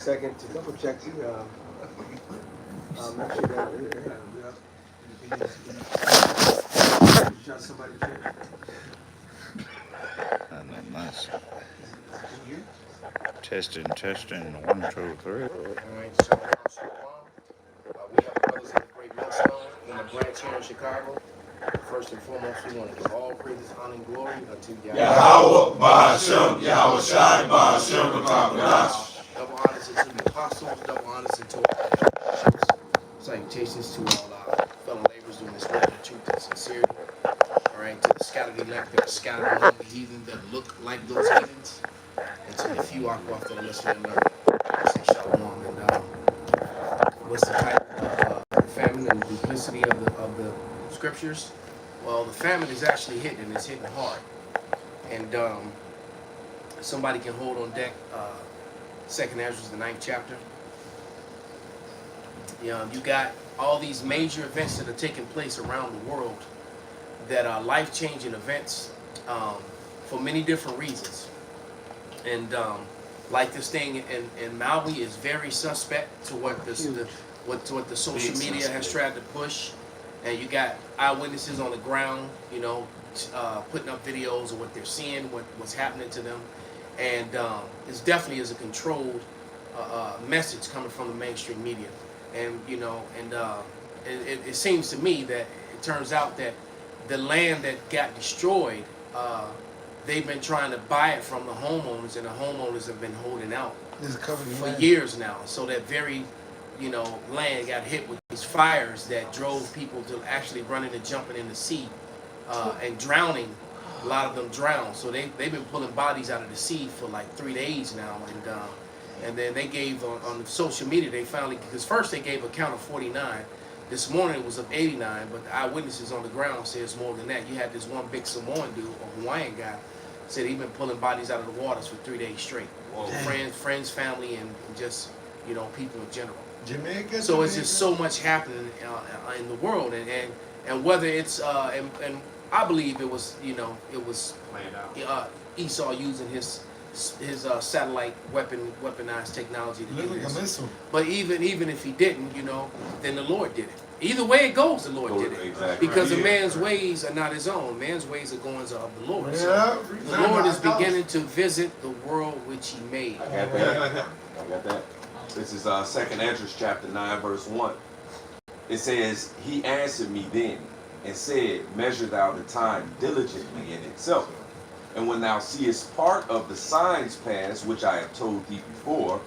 Second to double check too. Make sure that shot somebody. Nice. Testing, 1, 2, 3. All right, so we have the brothers at the Great Millstone in the branch here in Chicago. First and foremost, we want to give all praises, honor, and glory unto Yahweh, Ba'ashem, Yahweh Shai, Ba'ashem, B'Kabbalah. Double honors to the apostles, double honors to all bishops. Salutations to all our fellow laborers doing this work in truth and sincerity. All right, to the scattered elect that are scattered among the heathen that look like those heathens, and to the few aqua that are listening and learning. I say shalom. And what's the type of the famine and the duplicity of the scriptures? Well, the famine is actually hitting, and it's hitting hard. And somebody can hold on deck. Second Ezra, the 9th chapter. You got all these major events that are taking place around the world that are life-changing events for many different reasons. And like this thing in Maui is very suspect to what the social media has tried to push. And you got eyewitnesses on the ground, putting up videos of what they're seeing, what's happening to them. And it definitely is a controlled message coming from the mainstream media. And, it seems to me that it turns out that the land that got destroyed, they've been trying to buy it from the homeowners, and the homeowners have been holding out for years now. So that very, land got hit with these fires that drove people to actually running and jumping in the sea and drowning. A lot of them drowned. So they've been pulling bodies out of the sea for like 3 days now. And then they gave on social media, they finally, because first they gave a count of 49. This morning it was of 89, but the eyewitnesses on the ground says more than that. You had this one big Samoan dude, a Hawaiian guy, said he'd been pulling bodies out of the waters for 3 days straight. Friends, family, and just, people in general. Jamaica. So it's just so much happening in the world, and whether it's and I believe it was planned out. Esau using his satellite weaponized technology to do this. But even if he didn't, then the Lord did it. Either way it goes, the Lord did it. Exactly. Because a man's ways are not his own. Man's ways are goings of the Lord. Yeah. So the Lord is beginning to visit the world which he made. I got that. This is 2nd Ezra chapter 9, verse 1. It says, "He answered me then and said, Measure thou the time diligently in itself. And when thou seest part of the signs pass, which I have told thee before,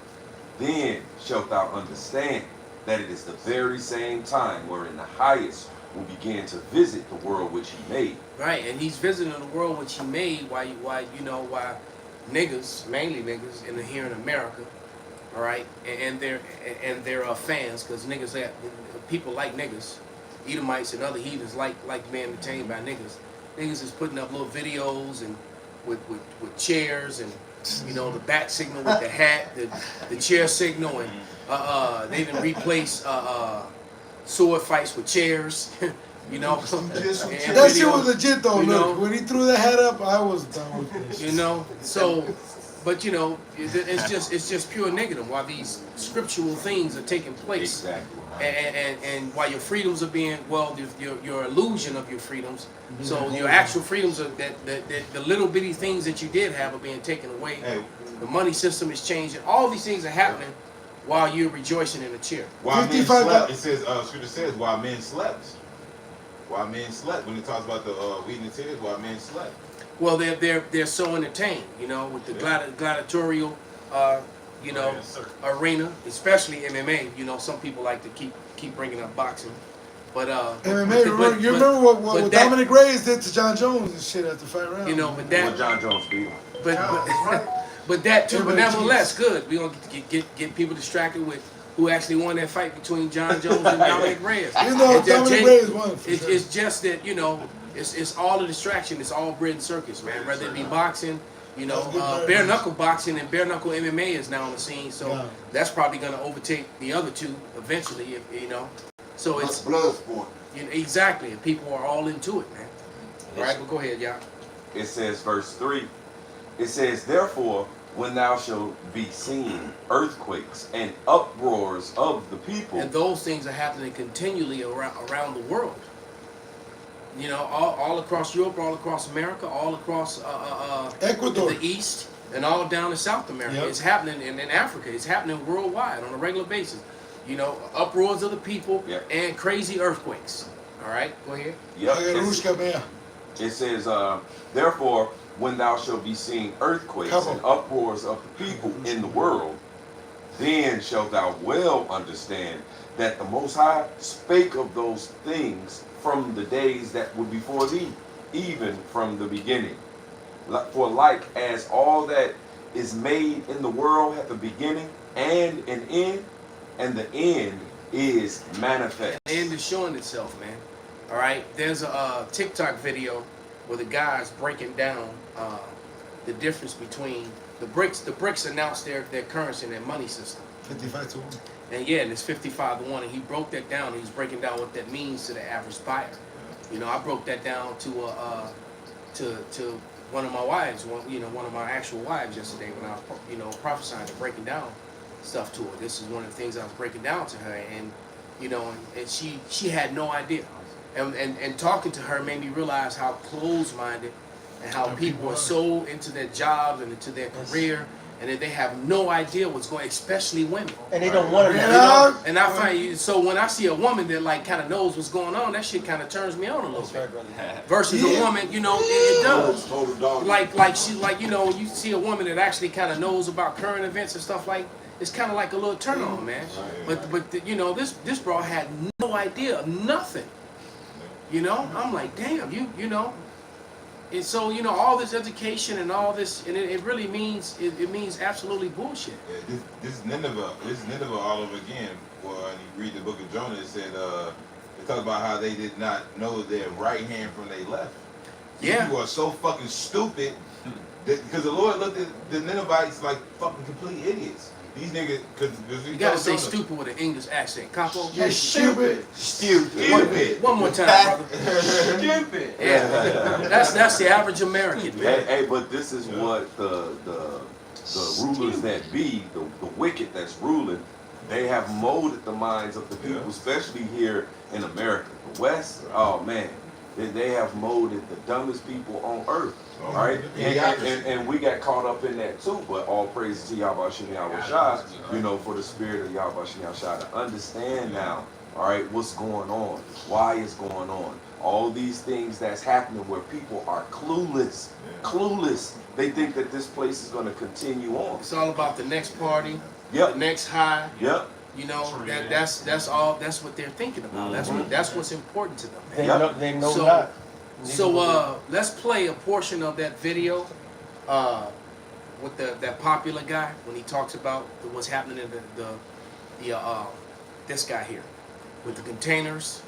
then shalt thou understand that it is the very same time wherein the highest will begin to visit the world which he made." Right, and he's visiting the world which he made. Why niggas, mainly niggas, here in America, all right, and they're fans, because niggas, people like niggas, Edomites and other heathens like being entertained by niggas. Niggas is putting up little videos and with chairs and the bat signal with the hat, the chair signal, and they even replace sword fights with chairs. That shit was legit though. Look, when he threw the hat up, I was done with this. So, but it's just pure negative. While these scriptural things are taking place, Exactly. and while your freedoms are being, your illusion of your freedoms. So your actual freedoms are the little bitty things that you did have are being taken away. Hey. The money system is changing. All these things are happening while you're rejoicing in the chair. While men slept, it says, scripture says, while men slept. While men slept, when it talks about the wheat and titties, while men slept. Well, they're so entertained, with the gladiatorial, arena, especially MMA. Some people like to keep bringing up boxing, but MMA. You remember what Dominic Reyes did to John Jones and shit at the fight round? But that. What John Jones beat him. But that too. But nevertheless, good. We gonna get people distracted with who actually won that fight between John Jones and Dominic Reyes. Dominic Reyes won. It's just that it's all a distraction. It's all bread and circus, man. Whether it be boxing, bare knuckle boxing and bare knuckle MMA is now on the scene. So that's probably gonna overtake the other two eventually. So it's blood sport. Exactly, and people are all into it, man. All right, but go ahead, y'all. It says, verse 3, it says, "Therefore when thou shalt be seen earthquakes and uproars of the people. And those things are happening continually around the world. You know, all across Europe, all across America, all across Ecuador, the East, and all down in South America. Yep. It's happening in Africa. It's happening worldwide on a regular basis. You know, uproars of the people Yep. and crazy earthquakes. All right, go ahead. Yep. Rushka, man. It says, therefore, when thou shalt be seeing earthquakes Come on. and uproars of the people in the world, then shalt thou well understand that the Most High spake of those things from the days that were before thee, even from the beginning. For like as all that is made in the world hath a beginning and an end, and the end is manifest. The end is showing itself, man. All right, there's a TikTok video where the guy's breaking down the difference between the BRICS. The BRICS announced their currency and their money system. 55 to 1. And yeah, and it's 55 to 1, and he broke that down. And he's breaking down what that means to the average buyer. You know, I broke that down to one of my wives, one of my actual wives yesterday when I was, prophesying and breaking down stuff to her. This is one of the things I was breaking down to her, and and she had no idea. And talking to her made me realize how closed-minded and how people are so into their jobs and into their career, and that they have no idea what's going, especially women. And they don't want to You know. know? And I find so when I see a woman that like kind of knows what's going on, that shit kind of turns me on a little That's bit. right, brother. Versus a woman, it does. Total dog. Like you see a woman that actually kind of knows about current events and stuff like. It's kind of like a little turn on, man. But this bro had no idea of nothing. I'm like, damn, and so all this education and all this, and it really means it means absolutely bullshit. Yeah, this is Nineveh all over again. Well, when you read the book of Jonah, it said it talks about how they did not know their right hand from their left. Yeah. People are so fucking stupid because the Lord looked at the Ninevites like fucking complete idiots. These niggas, because You gotta say stupid with an English accent, Capo. You're stupid. Stupid. One more time, brother. Stupid. Yeah, that's the average American, man. Hey, but this is what the rulers that be, the wicked that's ruling, they have molded the minds of the people, especially here in America. The West, oh man, they have molded the dumbest people on earth. All right, and we got caught up in that too. But all praise to Yahweh Shem Yahweh Shai, for the spirit of Yahweh Shem Yahweh Shai to understand now. All right, what's going on? Why it's going on? All these things that's happening where people are clueless. Clueless. They think that this place is going to continue on. It's all about the next party, Yep. the next high. Yep. That's all. That's what they're thinking about. That's what's important to them. They know So- not. So let's play a portion of that video with that popular guy when he talks about what's happening in this guy here with the containers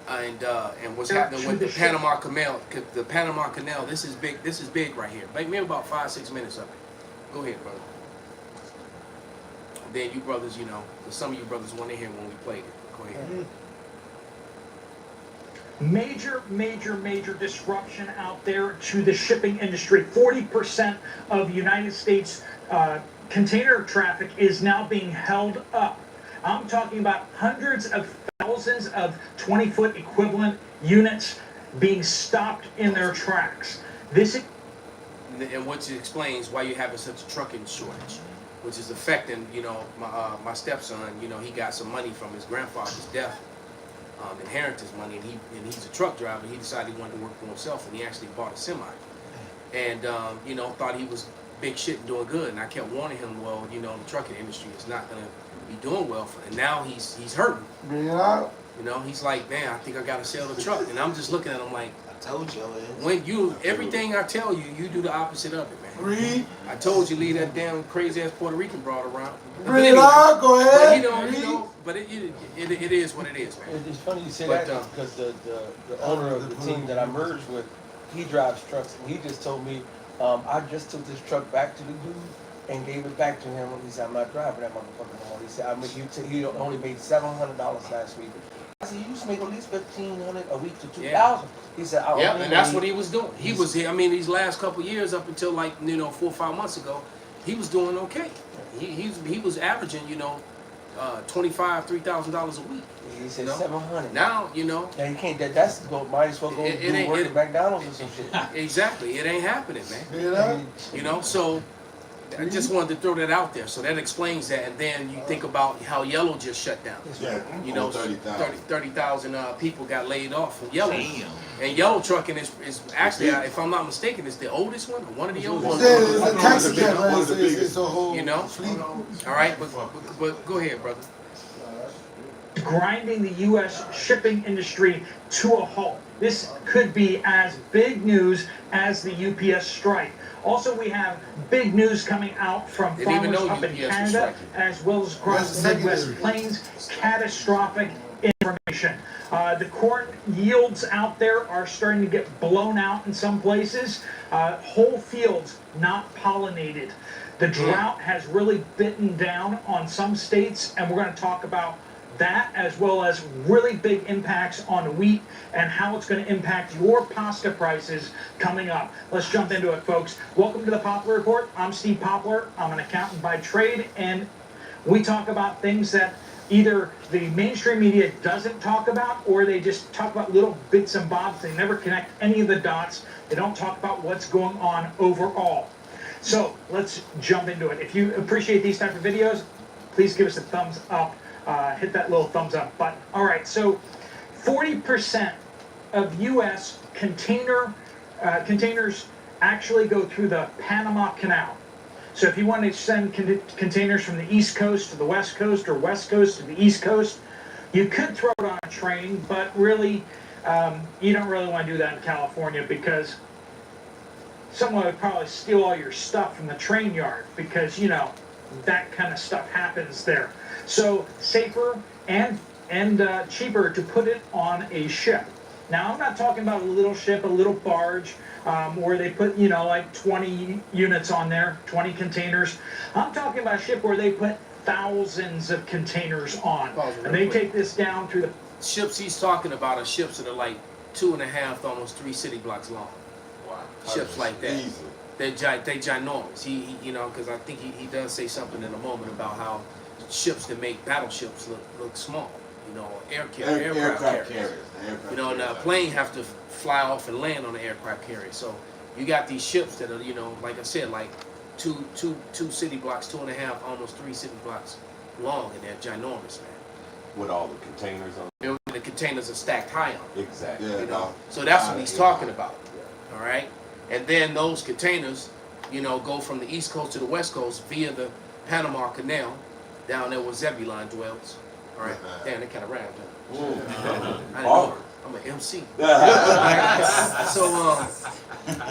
and what's happening with the Panama Canal. The Panama Canal. This is big. This is big right here. Make me about 5-6 minutes of it. Go ahead, brother. Then you brothers, 'cause some of you brothers want to hear when we played it. Go ahead. Major disruption out there to the shipping industry. 40% of United States container traffic is now being held up. I'm talking about hundreds of thousands of 20-foot equivalent units being stopped in their tracks. And which explains why you're having such a trucking shortage, which is affecting, my stepson. He got some money from his grandfather's death. Inheritance money, and he's a truck driver. He decided he wanted to work for himself, and he actually bought a semi. And thought he was big shit and doing good. And I kept warning him, well, the trucking industry is not gonna be doing well and now he's hurting. Bring it out. He's like, man, I think I gotta sell the truck. And I'm just looking at him like, I told you. when everything I tell you, you do the opposite of it, man. Read. I told you leave that damn crazy ass Puerto Rican broad around. Bring it out. Go ahead. But it is what it is, man. It's funny you say But, that because the owner of the team that I merged with, he drives trucks, and he just told me, I just took this truck back to the dude and gave it back to him. He said, I'm not driving that motherfucker no more. He said, you only made $700 last week. I said, you used to make at least $1,500 a week to $2,000. Yeah. He said, Yeah, and that's what he was doing. He was here. I mean, these last couple years up until 4 or 5 months ago, he was doing okay. He was averaging, you know, $3,000 a week. He said You know? 700. Now, you know, Now you can't. That's go. Might as well go It do ain't- work it- at McDonald's or some shit. exactly, it ain't happening, man. You know? You know, so I just wanted to throw that out there. So that explains that. And then you think about how Yellow just shut down. Yeah, You know, 30,000. 30,000 people got laid off from Yellow. Damn. And Yellow Trucking is actually, if I'm not mistaken, it's the oldest one, or one of the oldest. Yeah, it's a taxi One cab, of right? the It's biggest. a whole You know? fleet. All right, but go ahead, brother. Grinding the U.S. shipping industry to a halt. This could be as big news as the UPS strike. Also, we have big news coming out from Didn't even farmers know up in UPS was Canada, striking. as well as across That's the Midwest secondary. Plains. Catastrophic information. The corn yields out there are starting to get blown out in some places. Whole fields not pollinated. The drought has really bitten down on some states, and we're going to talk about that as well as really big impacts on wheat and how it's going to impact your pasta prices coming up. Let's jump into it, folks. Welcome to the Poplar Report. I'm Steve Poplar. I'm an accountant by trade, and we talk about things that either the mainstream media doesn't talk about, or they just talk about little bits and bobs. They never connect any of the dots. They don't talk about what's going on overall. So let's jump into it. If you appreciate these type of videos, please give us a thumbs up. Hit that little thumbs up button. All right, so 40% of U.S. containers actually go through the Panama Canal. So if you want to send containers from the East Coast to the West Coast or West Coast to the East Coast, you could throw it on a train, but really, you don't really want to do that in California because someone would probably steal all your stuff from the train yard because, you know, that kind of stuff happens there. So safer and cheaper to put it on a ship. Now, I'm not talking about a little ship, a little barge, where they put, you know, like 20 units on there, 20 containers. I'm talking about a ship where they put thousands of containers on. And they take this down through the... Ships he's talking about are ships that are like 2.5 to almost 3 city blocks long. Wow. Ships like that. Easy. They're ginormous. He you know, because I think he does say something in a moment about how ships that make battleships look small. You know, aircraft carriers. You know, and a plane have to fly off and land on the aircraft carrier. So you got these ships that are, you know, like I said, like two city blocks, 2.5, almost 3 city blocks long, and they're ginormous, man. With all the containers on. The containers are stacked high on. Exactly. Yeah, You know, no. so that's what he's talking about. All right, and then those containers, you know, go from the East Coast to the West Coast via the Panama Canal, down there where Zebulon dwells. All right, damn, they kind of rhymed. Huh? I didn't know. I'm an MC. So,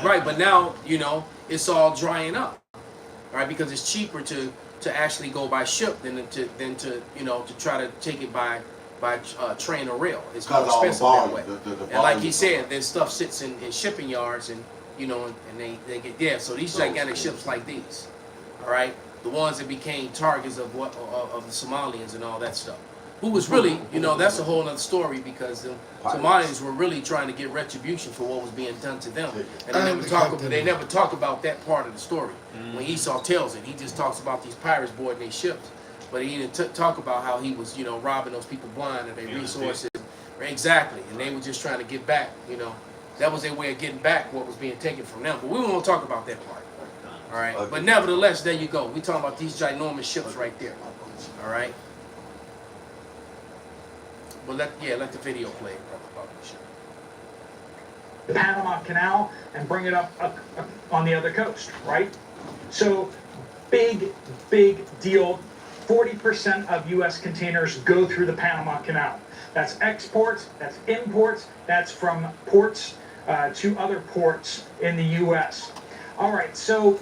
right, but now, you know, it's all drying up. All right, because it's cheaper to actually go by ship than to you know, to try to take it by train or rail. It's more expensive that way. And like he said, this stuff sits in shipping yards, and you know, and they get there. So these gigantic ships like these, all right, the ones that became targets of of the Somalians and all that stuff. Who was really, you know, that's a whole other story because the Somalians were really trying to get retribution for what was being done to them, and they never talk about that part of the story. When Esau tells it, he just talks about these pirates boarding their ships, but he didn't talk about how he was, you know, robbing those people blind of their resources. Exactly, and they were just trying to get back, you know. That was their way of getting back what was being taken from them. But we won't talk about that part. All right. But nevertheless, there you go. We talking about these ginormous ships right there. All right. But let the video play about the ship. the Panama Canal and bring it up on the other coast, right? So big deal. 40% of U.S. containers go through the Panama Canal. That's exports, that's imports, that's from ports to other ports in the U.S. All right, so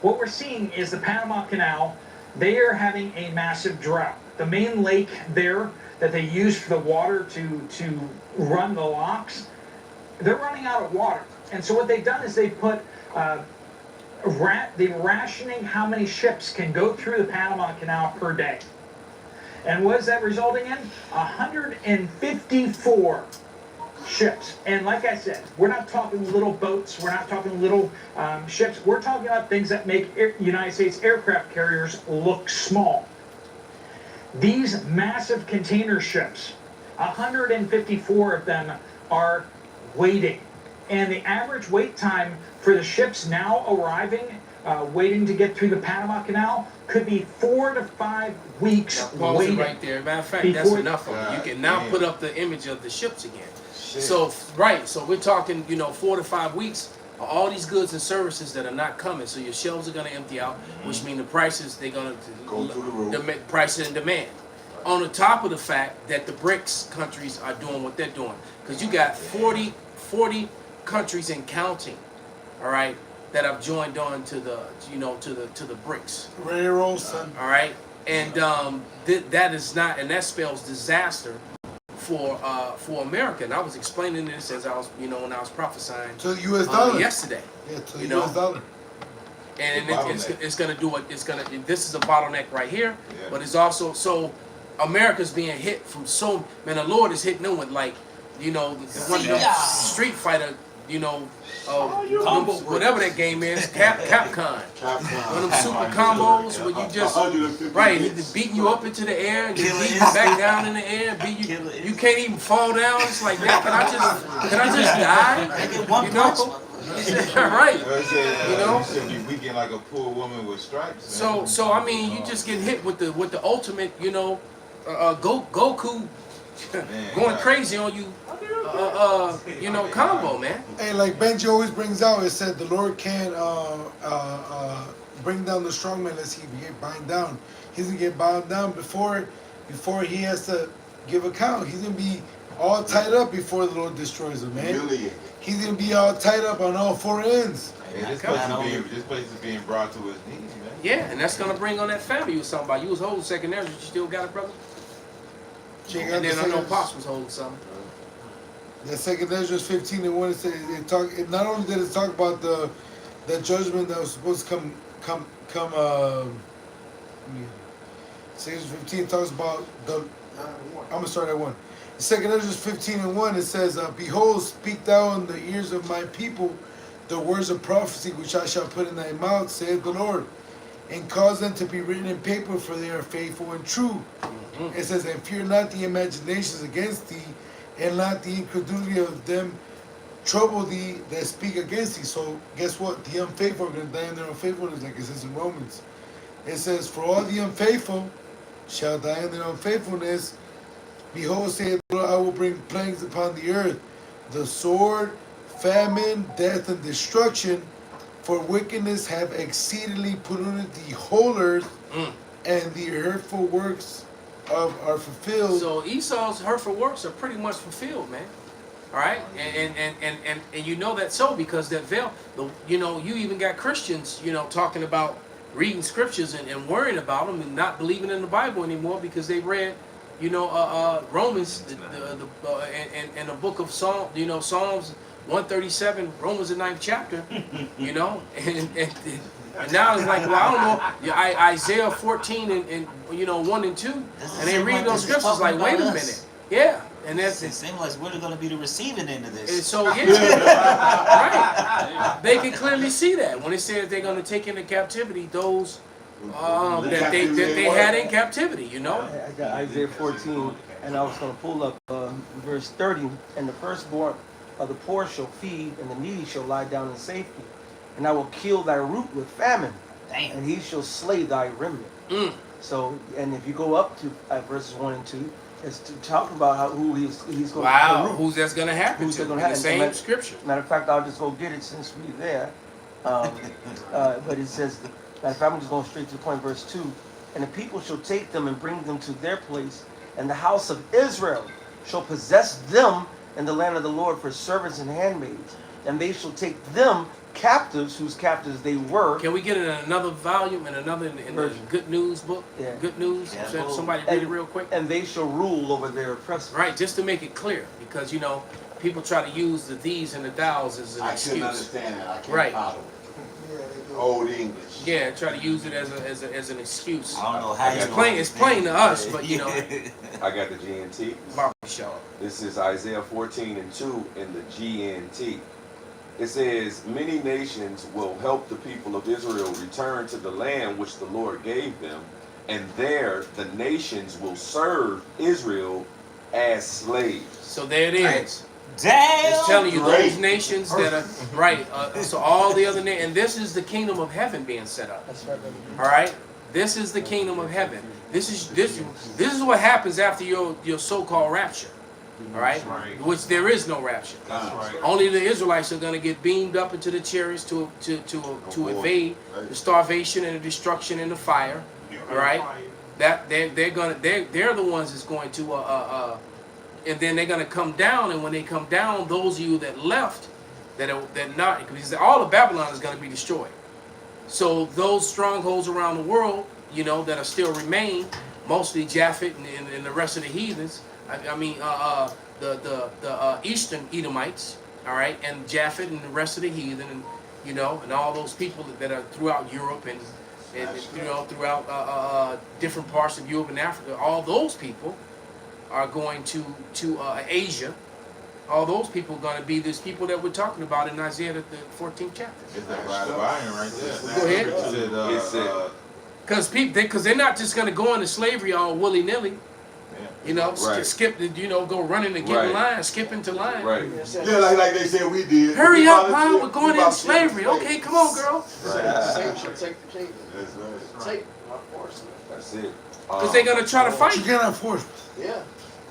what we're seeing is the Panama Canal, they are having a massive drought. The main lake there that they use for the water to run the locks, they're running out of water. And so what they've done is they put they're rationing how many ships can go through the Panama Canal per day. And what is that resulting in? 154 ships. And like I said, we're not talking little boats, we're not talking little ships, we're talking about things that make United States aircraft carriers look small. These massive container ships, 154 of them are waiting. And the average wait time for the ships now arriving, waiting to get through the Panama Canal, could be 4 to 5 weeks Pause it waiting. right there. Matter of fact, that's enough of it. You can now put up the image of the ships again. So, right, so we're talking, 4 to 5 weeks of all these goods and services that are not coming. So your shelves are going to empty out, which means the prices, they're going to Go through the roof. Price and demand. On the top of the fact that the BRICS countries are doing what they're doing. Because you got 40 countries and counting, all right, that have joined on to the, to the BRICS. Ready to roll, son. All right, and that is not, and that spells disaster for America. And I was explaining this as I was, when I was prophesying To the U.S. dollar. yesterday. Yeah, to the you know. U.S. dollar. And it's going to do it. This is a bottleneck right here, Yeah. but it's also, so America's being hit from so, man, the Lord is hitting them with like, one of them Street Fighter, whatever that game is, Capcom. One of them super combos where you just, right, he's beating you up into the air and then beating you back down in the air, and beat you. You can't even fall down. It's like, man, can I just die? You know? Right. You should be weakened like a poor woman with stripes. Man. So I mean, you just get hit with the ultimate, Goku going crazy on you, combo, man. Hey, like Benji always brings out, it said the Lord can't bring down the strong man unless he get bound down. He's gonna get bound down before he has to give account. He's gonna be all tied up before the Lord destroys him, man. He's gonna be all tied up on all four ends. Hey, this place is being brought to its knees, man. Yeah, and that's gonna bring on that family you was talking about. You was holding second Ezra, you still got it, brother? And then I know Pops was holding something. The second Ezra 15:1, it says it not only did it talk about the judgment that was supposed to come. Second Ezra 15 talks about the. I'm gonna start at 1. Second Ezra 15:1, it says, "Behold, speak thou in the ears of my people the words of prophecy which I shall put in thy mouth, saith the Lord, and cause them to be written in paper, for they are faithful and true." It says, "And fear not the imaginations against thee, and let the incredulity of them trouble thee that speak against thee." So guess what? The unfaithful are going to die in their unfaithfulness, like it says in Romans. It says, "For all the unfaithful shall die in their unfaithfulness. Behold, saith the Lord, I will bring plagues upon the earth, the sword, famine, death, and destruction. For wickedness have exceedingly polluted the whole earth, and the hurtful works are fulfilled." So Esau's hurtful works are pretty much fulfilled, man. All right, and you know that so because that veil, you even got Christians, talking about reading scriptures and worrying about them and not believing in the Bible anymore because they read, Romans, and the book of Psalms, Psalms 137, Romans the 9th chapter, and now it's like, well, I don't know, Isaiah 14 and 1 and 2, and they read those scriptures like, wait a minute, yeah, and that's it. Seems like we're going to be the receiving end of this. And so right, they can clearly see that when it says they're going to take into captivity those that they had in captivity, I got Isaiah 14, and I was going to pull up verse 30, "And the firstborn of the poor shall feed, and the needy shall lie down in safety. And I will kill thy root with famine, and he shall slay thy remnant." So, and if you go up to verses 1 and 2, it's talking about who he's going to. Wow, who's that's going to happen who's to? Gonna happen. The same scripture. Matter of fact, I'll just go get it since we're there. But it says, matter of fact, I'm just going straight to the point, verse 2. "And the people shall take them and bring them to their place, and the house of Israel shall possess them in the land of the Lord for servants and handmaids. And they shall take them captives, whose captives they were." Can we get it in another volume and another in the Good News book? Yeah. Good News. Yeah, So somebody read it real quick. "And they shall rule over their oppressors." Right, just to make it clear, because people try to use the these and the thous as an I excuse. couldn't understand it. I can't Right. follow it. Old English. Yeah, try to use it as an excuse. I don't know how It's plain to us, but I got the GNT. Barbershop. This is Isaiah 14:2 in the GNT. It says, many nations will help the people of Israel return to the land which the Lord gave them, and there the nations will serve Israel as slaves. So there it is. Damn. It's telling you Great. those nations that are right. So all the other and this is the kingdom of heaven being set up. That's right, brother. All right. This is the kingdom of heaven. This is what happens after your so-called rapture. All right. Right. Which there is no rapture. That's right. Only the Israelites are going to get beamed up into the chariots to evade the starvation and the destruction and the fire. All right. That they're the ones that's going to and then they're going to come down, and when they come down, those of you that left that not, because all of Babylon is going to be destroyed. So those strongholds around the world, you know, that are still remain, mostly Japhet and the rest of the heathens. I mean, the Eastern Edomites, all right, and Japhet and the rest of the heathen, and you know, and all those people that are throughout Europe and you know, throughout different parts of Europe and Africa. All those people are going to Asia. All those people are going to be these people that we're talking about in Isaiah the 14th chapter. It's that ride of iron right there. Go ahead. It said, Because they're not just going to go into slavery all willy nilly. You know, Right. skip the, you know, go running to get in Right. line, skip into line. Right. Yeah, like they said we did. Hurry We up, volunteered. man, we're going We into volunteered. slavery. Okay, come on, girl. Right. Should take the kingdom. That's right. Take my force. That's it. Because they're going to try to But you fight. cannot force. Yeah.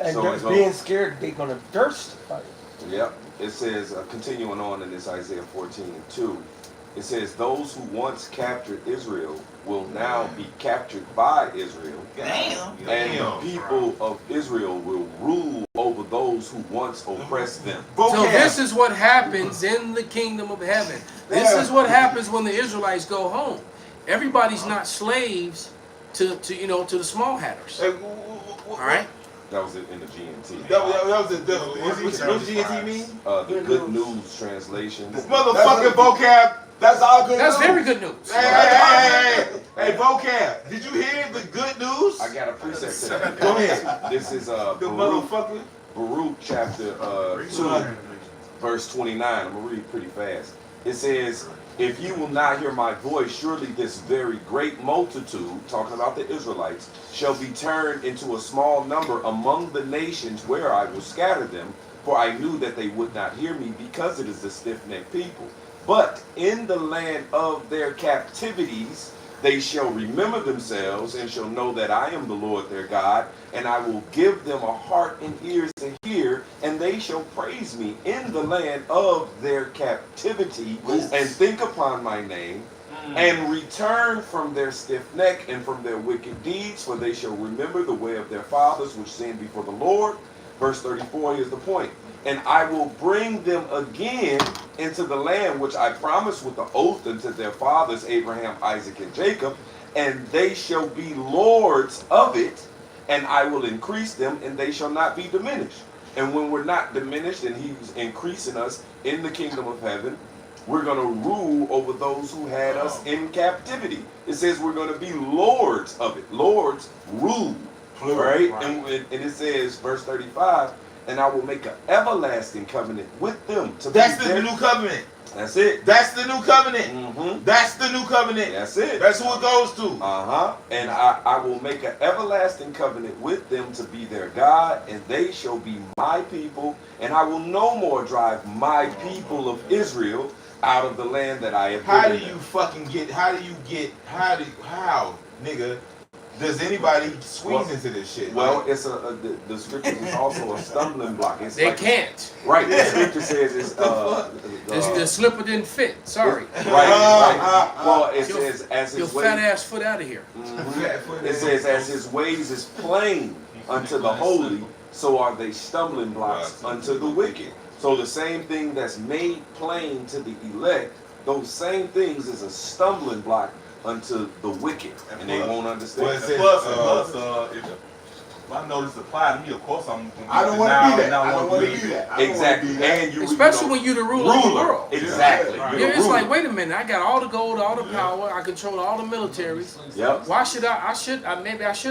And So they're it's being all- scared they're gonna thirst fight. Yep. It says, continuing on in this Isaiah 14:2, it says, those who once captured Israel will now be captured by Israel. Damn. And the people of Israel will rule over those who once oppressed them. So this is what happens in the kingdom of heaven. This is what happens when the Israelites go home. Everybody's not slaves to the small hatters. All right. That was it in the GNT. that was what GNT mean? The Good News translation. Motherfucking vocab. That's all good. That's news. very good news. Hey, vocab. Did you hear the good news? I got a precept to that. Go ahead. This is The Baruch, motherfucker. Baruch chapter 2, verse 29. I'm gonna read pretty fast. It says, if you will not hear my voice, surely this very great multitude, talking about the Israelites, shall be turned into a small number among the nations where I will scatter them, for I knew that they would not hear me, because it is a stiff-necked people. But in the land of their captivities they shall remember themselves, and shall know that I am the Lord their God, and I will give them a heart and ears to hear, and they shall praise me in the land of their captivity, and think upon my name, and return from their stiff neck and from their wicked deeds, for they shall remember the way of their fathers which sinned before the Lord. Verse 34, here's the point. And I will bring them again into the land which I promised with the oath unto their fathers Abraham, Isaac, and Jacob, and they shall be lords of it, and I will increase them, and they shall not be diminished. And when we're not diminished, and he's increasing us in the kingdom of heaven, we're going to rule over those who had us in captivity. It says we're going to be lords of it. Lords rule. Right? And it says, verse 35, and I will make an everlasting covenant with them. That's the new covenant. That's it. That's the new covenant. Mm-hmm. That's the new covenant. That's it. That's who it goes to. Uh-huh. And I will make an everlasting covenant with them to be their God, and they shall be my people, and I will no more drive my people of Israel out of the land that I have How do given you them. fucking get? How, nigga? Does anybody squeeze into this shit? Well, Like, it's the scripture is also a stumbling block. It's They like, can't. right. The scripture says it's The slipper didn't fit. Sorry. right. Well, it says as Your his fat ways. ass foot out of here. It says as his ways is plain unto the holy, so are they stumbling blocks unto the wicked. So the same thing that's made plain to the elect, those same things is a stumbling block unto the wicked, and they won't understand. Well, it says, Plus, if I know this apply to me, of course I'm. I don't want to be that. I don't want to be that. I don't wanna Exactly, be that. and you Especially when you're the ruler of the world. Exactly. Right. You're Yeah, the it's ruler. like, wait a minute, I got all the gold, all the power, I control all the militaries. Yep. Why should I should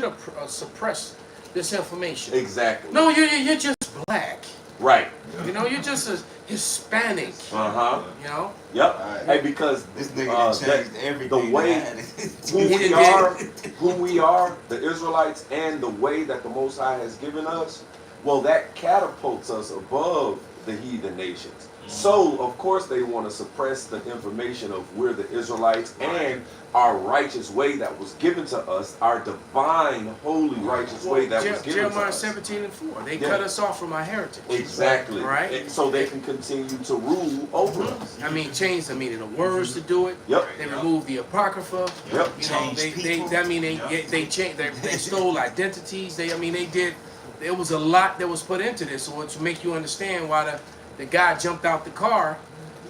have suppressed this information. Exactly. No, you're just black. Right. You know, you're just a Hispanic. Uh-huh. You know. Yep. Right. Hey, because This nigga changed everything. the way that who we are, the Israelites, and the way that the Most High has given us, well, that catapults us above the heathen nations. So, of course, they want to suppress the information of we're the Israelites and our righteous way that was given to us, our divine, holy, righteous way that was given to Jeremiah us. 17:4. They Yeah. cut us off from our heritage. Exactly. Right. And so they can continue to rule over us. I mean, change the meaning of words to do it. Yep. They removed the apocrypha. Yep. You know, Change they people. I mean, they changed. They stole identities. They did. There was a lot that was put into this, so to make you understand why the guy jumped out the car,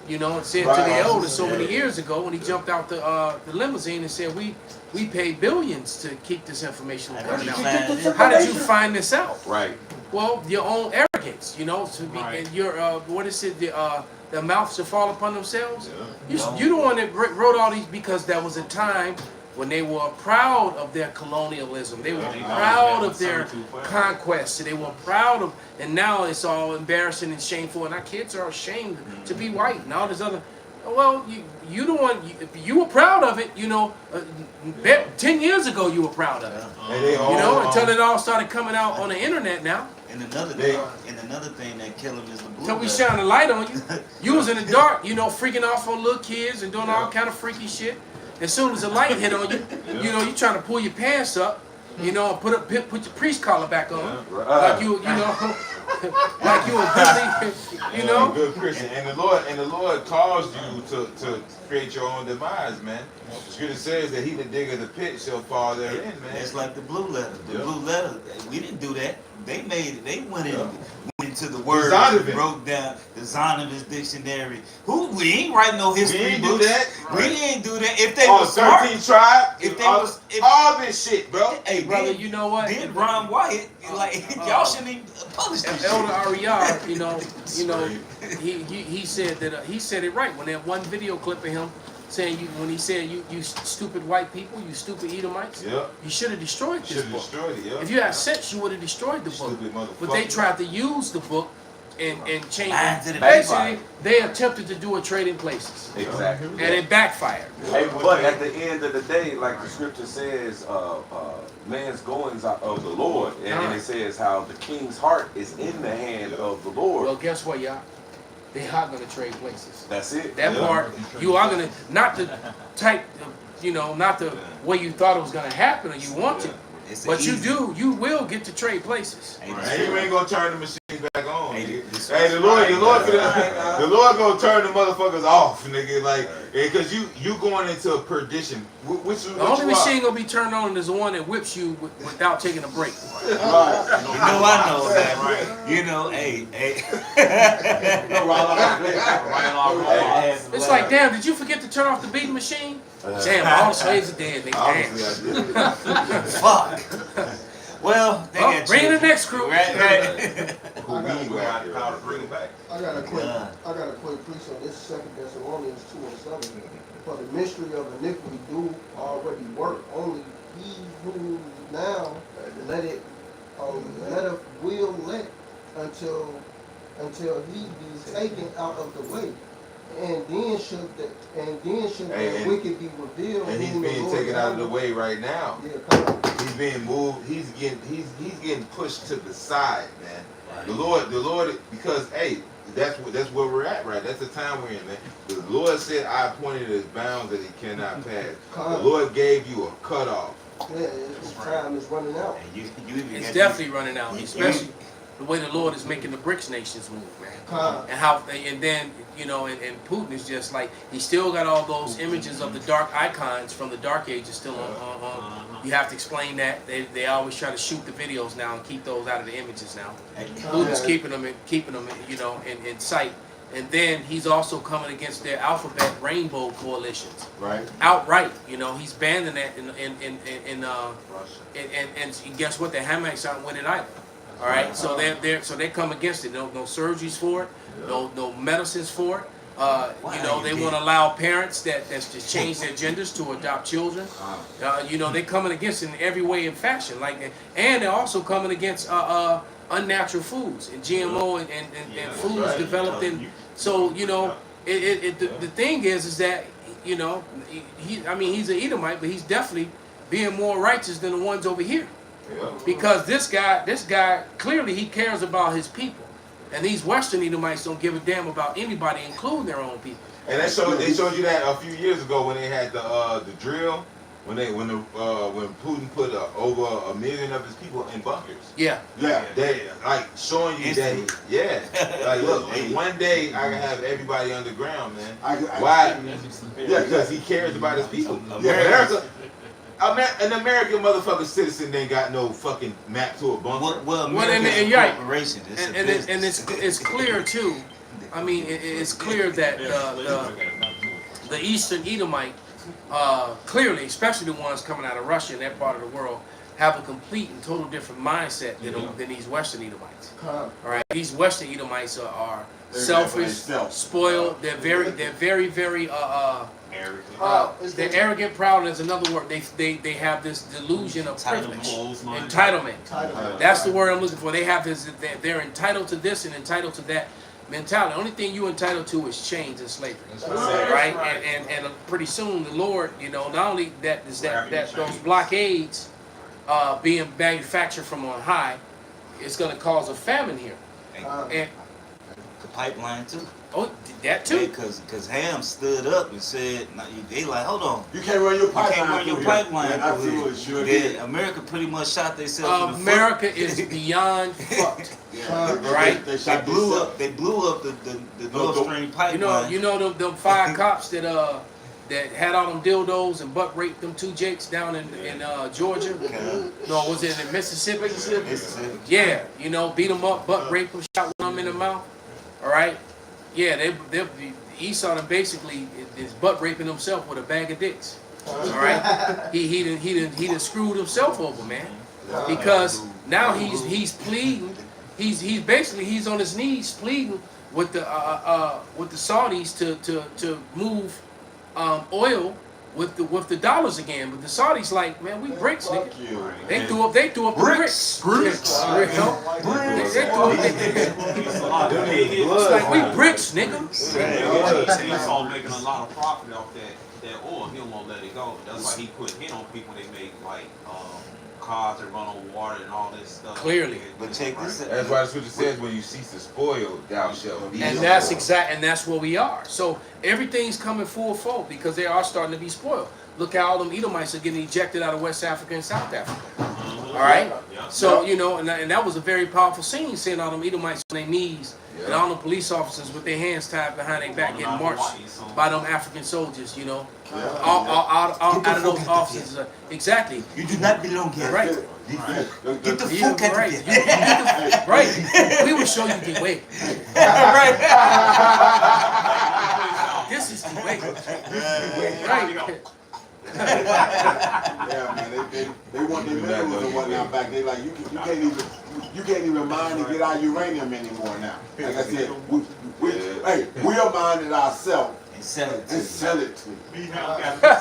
you know, and said to the Right. elders so many years ago when he jumped out the limousine and said, we paid billions to keep this information from coming out. How did you find this out? Right. Well, your own arrogance, you know, to be and your what is it, the mouths to fall upon themselves. You the one that wrote all these because there was a time when they were proud of their colonialism. They were proud of their conquests. They were proud of, and now it's all embarrassing and shameful. And our kids are ashamed to be white and all this other. Well, you the one. You were proud of it, you know. 10 years ago, you were proud of it. And they all, You know, until it all started coming out on the internet now. And another thing that kill him is the blue. So we belt. shine a light on you. You was in the dark, you know, freaking off on little kids and doing all kind of freaky shit. As soon as the light hit on you, you know, you trying to pull your pants up, you know, and put your priest collar back on, like you know, like you a good, you know. Good Christian, and the Lord caused you to create your own demise, man. The scripture says that he that diggeth the pit shall fall therein, man. It's like the blue letter. The blue letter, we didn't do that. They made it. They went into the word and broke down the Zondervan dictionary. We ain't writing no history We ain't books. do that. We didn't do that. If they Oh, was smart, 13 tribe, if they all, was, if, all this shit, bro. hey, Brother, then, you know what? then Ron Wyatt, like y'all shouldn't even publish this Elder shit. Ariar, you know, he said that he said it right when that one video clip of him saying when he said you stupid white people, you stupid Edomites. Yeah. You should have destroyed this Should have book. destroyed it, yeah. If you had sense, you would have destroyed the book. Stupid motherfucker. But they tried to use the book and change Add to it. the Basically, backfire. they attempted to do a trading places, Exactly. and it backfired. Hey, but at the end of the day, like the scripture says, man's goings are of the Lord, and it says how the king's heart is in the hand of the Lord. Well, guess what, y'all? They are going to trade places. That's it. That part, you are going to, not the type, you know, not the way you thought it was going to happen or you want to, It's but easy. you will get to trade places. Hey, And you ain't gonna turn the machine back on, Hey, nigga. this- Hey, the Lord gonna turn the motherfuckers off, nigga. Like, because you going into perdition. Which The only machine going to be turned on is the one that whips you without taking a break. You know I know that, right? You know, hey. It's like, damn, did you forget to turn off the beating machine? Damn, all the slaves are dead. They Obviously, I did. Fuck. Well, they got bring in you. the next crew. Right. Who we got the power to bring it back. I got a quick precept. This is 2 Thessalonians 2:7. For the mystery of iniquity do already work. Only he who now let until he be taken out of the way. And then should the wicked be revealed. And he's whom the being Lord taken out of the way right now. Yeah, come on. He's being moved. He's getting pushed to the side, man. The Lord, because hey, that's where we're at, right? That's the time we're in, man. The Lord said, "I appointed his bounds that he cannot pass." The Lord gave you a cutoff. Yeah, time is running out. It's definitely running out, especially the way the Lord is making the BRICS nations move, man. And then, you know, and Putin is just like, he still got all those images of the dark icons from the Dark Ages still on. You have to explain that. They always try to shoot the videos now and keep those out of the images now. Putin's keeping them, you know, in sight. And then he's also coming against their alphabet rainbow coalitions. Right. Outright, you know, he's banning that in Russia. And guess what? The Hamites aren't with it either. All right, so they come against it. No surgeries for it, no medicines for it. You know, they want to allow parents that's just change their genders to adopt children. You know, they're coming against it in every way and fashion. Like, and they're also coming against unnatural foods and GMO and foods developed in. So you know, the thing is that you know, I mean, he's an Edomite, but he's definitely being more righteous than the ones over here. Because this guy clearly he cares about his people, and these Western Edomites don't give a damn about anybody, including their own people. And they showed you that a few years ago when they had the drill, when Putin put over 1 million of his people in bunkers. Yeah. They like showing you that. Like look, one day I can have everybody underground, man. Why? Yeah, because he cares about his people. An American motherfucking citizen ain't got no fucking map to a bunker. And it's clear too. I mean, it's clear that the Eastern Edomite, clearly, especially the ones coming out of Russia and that part of the world, have a complete and total different mindset than these Western Edomites. All right, these Western Edomites are selfish, spoiled. They're very they're arrogant, proud. There's another word. They have this delusion of privilege, entitlement. That's the word I'm looking for. They have this. They're entitled to this and entitled to that mentality. The only thing you're entitled to is chains and slavery, right? And pretty soon the Lord, you know, not only that is that those blockades being manufactured from on high, it's going to cause a famine here, and the pipeline too. Oh, that too. Because Ham stood up and said, they like, hold on. You can't run your pipeline. You can't run your pipeline. Absolutely, sure. America pretty much shot themselves in the America is beyond fucked. Right? They blew up the Nord Stream pipeline. You know them 5 cops that had all them dildos and butt raped them 2 jakes down in Georgia. No, was it in Mississippi? Yeah, you know, beat them up, butt raped them, shot one of them in the mouth. All right. Yeah, Esau them basically is butt raping himself with a bag of dicks. All right, he done screwed himself over, man, because now he's pleading. He's basically on his knees pleading with the Saudis to move oil with the dollars again. But the Saudis like, man, we bricks, nigga. They threw up the bricks. Bricks. It's like we bricks, nigga. Esau making a lot of profit off that oil. He won't let it go. That's why he put hit on people. They make like cars that run on water and all this stuff. Clearly. But check this out. That's why the scripture says when you cease to spoil, thou shalt be. And that's where we are. So everything's coming full fold because they are starting to be spoiled. Look how all them Edomites are getting ejected out of West Africa and South Africa. All right? So, you know, and that was a very powerful scene, seeing all them Edomites on their knees and all the police officers with their hands tied behind their back getting marched by them African soldiers, you know. Out of those officers. Exactly. You do not belong here. Right. Get the fuck out of here. Right. We will show you the way. Right. This is the way. Right. Yeah, man, they want their minerals and whatnot back. They like you can't even mine and get our uranium anymore now. Like I said, we'll mine it ourselves and sell it to you.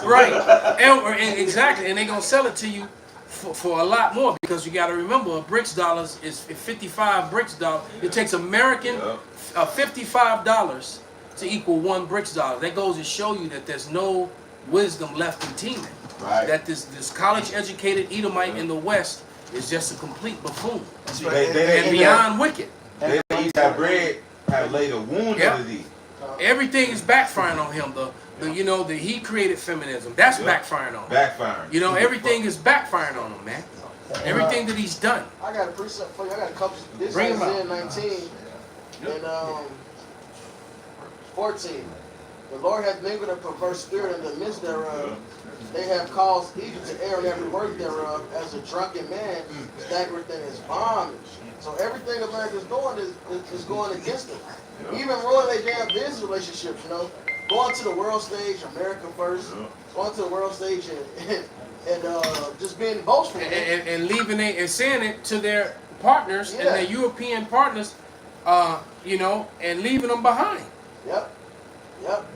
Right, and exactly, and they're gonna sell it to you for a lot more because you got to remember, a BRICS dollars is 55 BRICS dollars. It takes American $55 to equal 1 BRICS dollar. That goes to show you that there's no wisdom left in teaming. Right. That this college-educated Edomite in the West is just a complete buffoon. That's right. They beyond wicked. They eat that bread, have laid a wound under thee. Everything is backfiring on him. He created feminism. That's backfiring on him. Backfiring. You know, everything is backfiring on him, man. Everything that he's done. I got a precept for you. I got a couple. This is Bring 'em Isaiah 19 and 14. The Lord hath mingled a perverse spirit in the midst thereof. They have caused Egypt to err in every work thereof, as a drunken man staggereth in his bondage. So everything America's doing is going against them. Even ruining their damn business relationships, you know. Going to the world stage, America first. Going to the world stage and just being boastful. And leaving it and saying it to their partners and their European partners, and leaving them behind. Yep. Yep.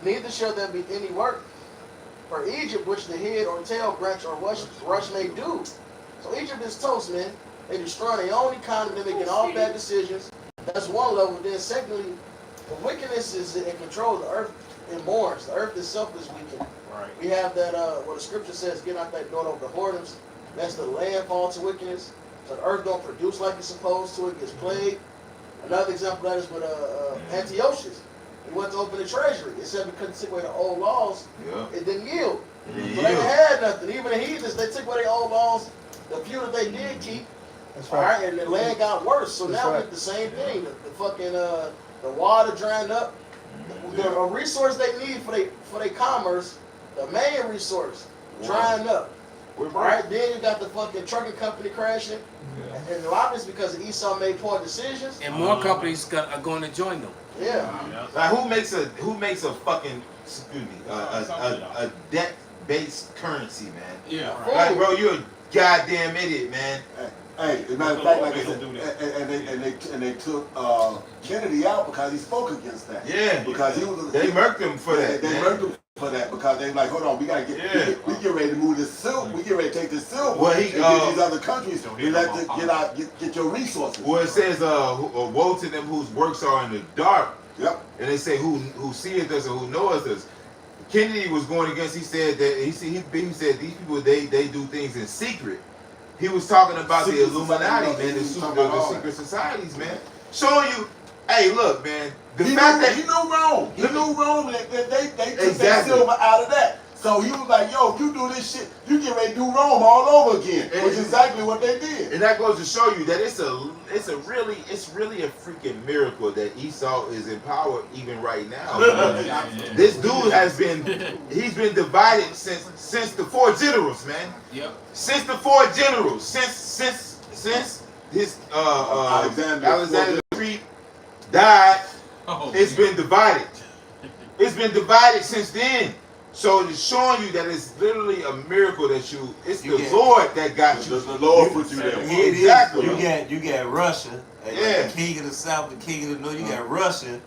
Neither shall there be any work for Egypt which the head or tail, branch or rush may do. So Egypt is toast, man. They destroy their own economy. They're making all bad decisions. That's one level. Then secondly, the wickedness is in control of the earth and mourns. The earth itself is weakened. Right. We have that, what the scripture says, get out that door over the whoredoms. That's the land fall to wickedness. So the earth don't produce like it's supposed to. It gets plagued. Another example of that is with Antiochus. He went to open the treasury. It said because they took away the old laws, it didn't yield. So they didn't have nothing. Even the heathens, they took away their old laws. The few that they did keep, That's all right. right, and the land got worse. So That's now right. we get the same thing. The fucking the water dried up. The resource they need for their commerce, the main resource, drying up. All right, then you got the fucking trucking company crashing, and a lot of it's because Esau made poor decisions. And more companies are going to join them. Yeah. Like who makes a fucking a debt based currency, man? Yeah. Like bro, you're a goddamn idiot, man. Hey, as a matter of fact, like I said, and they took Kennedy out because he spoke against that. Yeah. Because he was. They murked him for that. They murked him for that because they like, hold on, we gotta get, we get ready to move this silver. We get ready to take this silver Well, he, and get these other countries to get your resources. Well, it says, woe to them whose works are in the dark. Yep. And they say, who seeth us and who knoweth us. Kennedy was going against. He said that he said these people they do things in secret. He was talking about the Illuminati, man, the secret societies, man. Showing you, hey, look, man. The fact that he knew Rome. He knew Rome. They took that Exactly. silver out of that. So he was like, yo, if you do this shit, you get ready to do Rome all over again. Which is exactly what they did. And that goes to show you that it's really a freaking miracle that Esau is in power even right now. This dude he's been divided since the four generals, man. Yep. Since the four generals, since his Alexander the Great died, it's been divided. It's been divided since then. So it's showing you that it's literally a miracle that it's the Lord that got you. The Lord put you there. Exactly. You got Russia, the king of the south, the king of the north. You got Russia.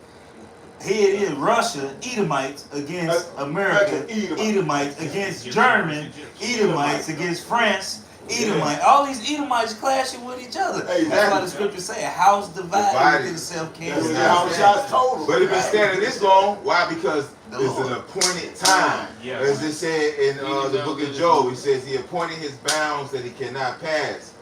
Here it is, Russia, Edomites against America, Edomites against German, Edomites against France, Edomite. All these Edomites clashing with each other. That's why the scripture say a house divided within itself can't stand. But if it's standing this long, why? Because it's an appointed time. As it said in the book of Job, he says he appointed his bounds that he cannot pass.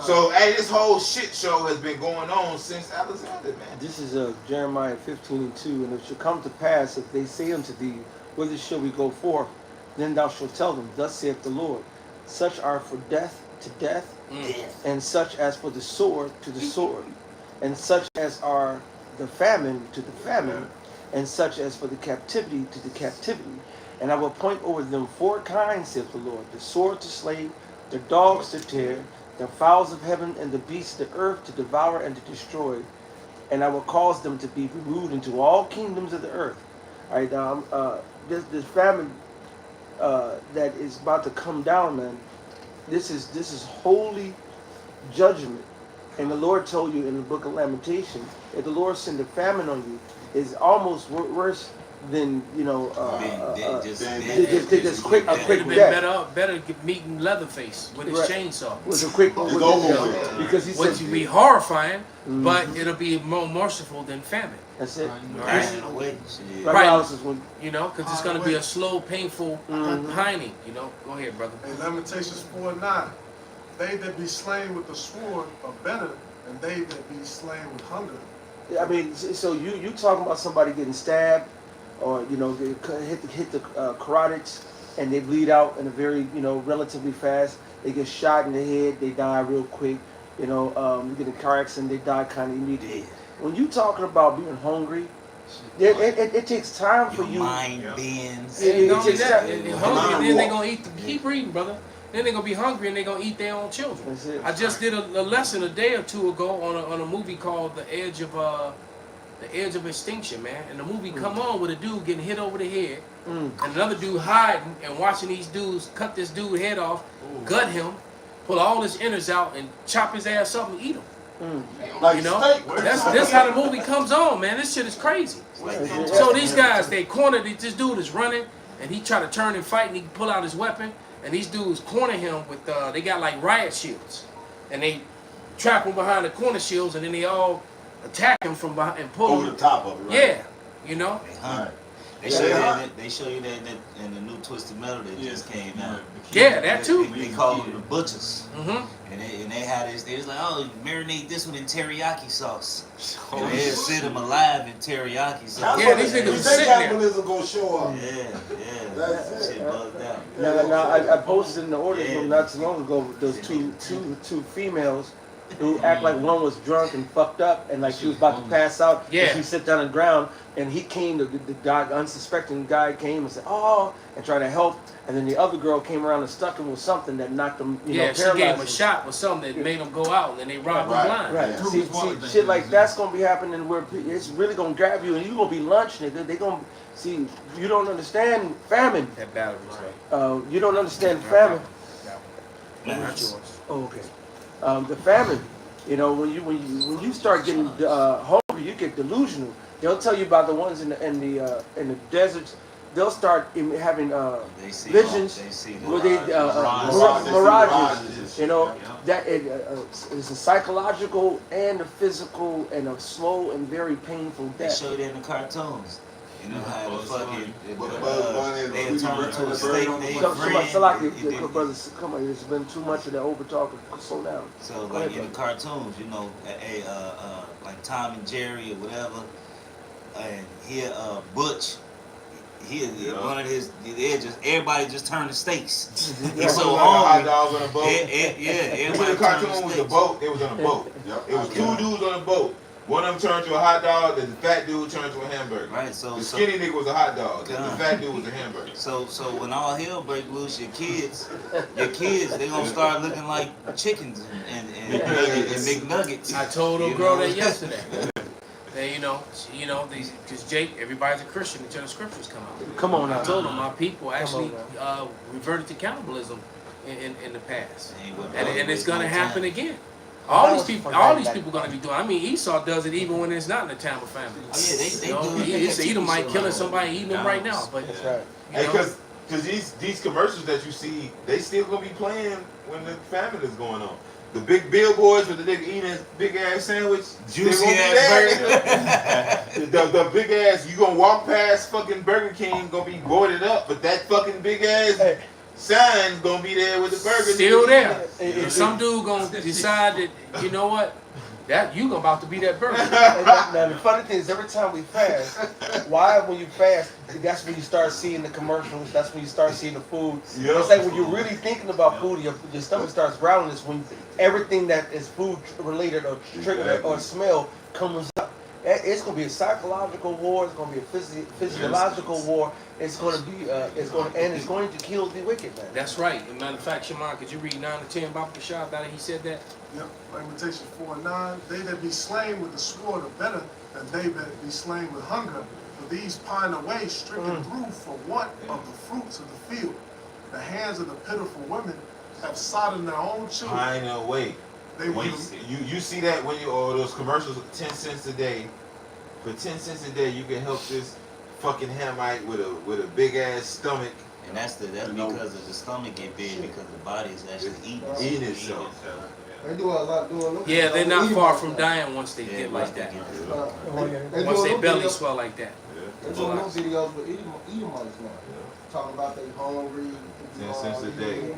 So, hey, this whole shit show has been going on since Alexander, man. This is Jeremiah 15:2. And it shall come to pass, if they say unto thee, whither shall we go forth? Then thou shalt tell them, thus saith the Lord, such are for death to death, and such as for the sword to the sword, and such as are the famine to the famine, and such as for the captivity to the captivity. And I will appoint over them 4 kinds, saith the Lord, the sword to slay, the dogs to tear, the fowls of heaven and the beasts of the earth to devour and to destroy. And I will cause them to be removed into all kingdoms of the earth. All right, this famine that is about to come down, man. This is holy judgment. And the Lord told you in the book of Lamentation that the Lord send a famine on you is almost worse than just quick a quick death. Better meeting Leatherface with his chainsaw. With a quick because he said which will be horrifying, but it'll be more merciful than famine. That's it. Right. You know, because it's going to be a slow, painful pining. You know, go ahead, brother. In Lamentations 4:9, they that be slain with the sword are better than they that be slain with hunger. I mean, so you talking about somebody getting stabbed, or they hit the carotids, and they bleed out in a very relatively fast. They get shot in the head, they die real quick. You get a car accident, they die kind of immediately. When you talking about being hungry, it takes time for you. Mind bends. It takes time. Hungry, then they gonna eat. Keep reading, brother. Then they're gonna be hungry and they're gonna eat their own children. That's it. I just did a lesson a day or two ago on a movie called The Edge of Extinction, man. And the movie come on with a dude getting hit over the head, and another dude hiding and watching these dudes cut this dude head off, gut him, pull all his innards out, and chop his ass up and eat him. Like You know, steak. that's how the movie comes on, man. This shit is crazy. So these guys, they cornered. This dude is running, and he try to turn and fight, and he pull out his weapon, and these dudes corner him with. They got like riot shields, and they trap him behind the corner shields, and then they all attack him from behind and pull Over him. the top of it, right? Yeah, you know. They show you that. They show you that in the new Twisted Metal that just came out. Yeah, that too. They call them the butchers. Mm-hmm. And they had this. They was like, oh, marinate this one in teriyaki sauce. And they sit them alive in teriyaki sauce. Yeah, these niggas was sitting there. Capitalism gonna show up. Yeah. That's That it. shit bugged out. Now, I posted in the orders room not too long ago those two females who act like one was drunk and fucked up and like she was about to pass out. Yeah. And she sit down on the ground and he came, the guy, unsuspecting guy came and said, oh, and tried to help. And then the other girl came around and stuck him with something that knocked him, you know, Yeah, she paralyzed gave him a him. shot with something that made him go out, and then they robbed him blind. Right. Yeah. See, shit like that's gonna be happening where it's really gonna grab you and you gonna be lunch, nigga. They gonna see. You don't understand famine. That battery was right. You don't understand famine. Not yours. Oh, okay. The famine. You know, when you start getting hungry, you get delusional. They'll tell you about the ones in the deserts. They'll start having They see visions They see the where they mirage. mirages. You know, that it's a psychological and a physical and a slow and very painful They death. show that in the cartoons. You know how the fucking Bugs Bunny and they Tweety turn Bird into a and the snake. bird They on friend. Brothers, come on, there's been too much of that over talking. Slow down. So like in the cartoons, you know, like Tom and Jerry or whatever, and here Butch, he one of his, everybody just turned to steaks. He's so hot hungry. dogs on a boat. Yeah, Remember the everybody turned cartoon to was a steaks. boat? It was on a boat. It was two dudes on a boat. One of them turned to a hot dog, and the fat dude turned to a hamburger. Right, so The skinny nigga was a hot dog. The God. fat dude was a hamburger. So when all hell break loose, your kids, they gonna start looking like chickens and McNuggets. I told old girl that yesterday. And you know, because Jake, everybody's a Christian until the scriptures come out. Come on now. I told him my people actually reverted to cannibalism in the past, and it's gonna happen again. All these people gonna be doing. I mean, Esau does it even when it's not in the time of famine. Oh yeah, they You know, do. it's Edomite killing somebody, eating them right now. But That's right. Hey, you know, because these commercials that you see, they still gonna be playing when the famine is going on. The big billboards with the nigga eating his big ass sandwich, Juicy they ass burger. the big ass, you gonna walk past fucking Burger King, gonna be boarded up, but that fucking big ass sign's gonna be there with the burger. still there. And some dude gonna decide that, you know what, that you about to be that burger. Now the funny thing is, every time we fast, why when you fast, that's when you start seeing the commercials. That's when you start seeing the food. Yep. It's like when you're really thinking about food, your stomach starts growling. Is when everything that is food related or triggered or smell comes up. It's gonna be a psychological war. It's gonna be a physiological war. It's gonna be it's going to kill the wicked man. That's right. As a matter of fact, Shimon, could you read 9 to 10 about the shot that he said that? Yep, Lamentation 4:9. They that be slain with the sword are better than they that be slain with hunger. For these pine away, stricken through for want of the fruits of the field. The hands of the pitiful women have sodden their own children. Pine away. They When will. you see that when those commercials 10 cents a day. For 10 cents a day, you can help this fucking Hamite with a big ass stomach. And that's because of the stomach get big because the body is actually Eating itself. They do a lot doing. Yeah, they're not far from dying once they get like that. Once their belly swell like that. They're doing those videos with Edomites now. Talking about they hungry. 10 cents a day.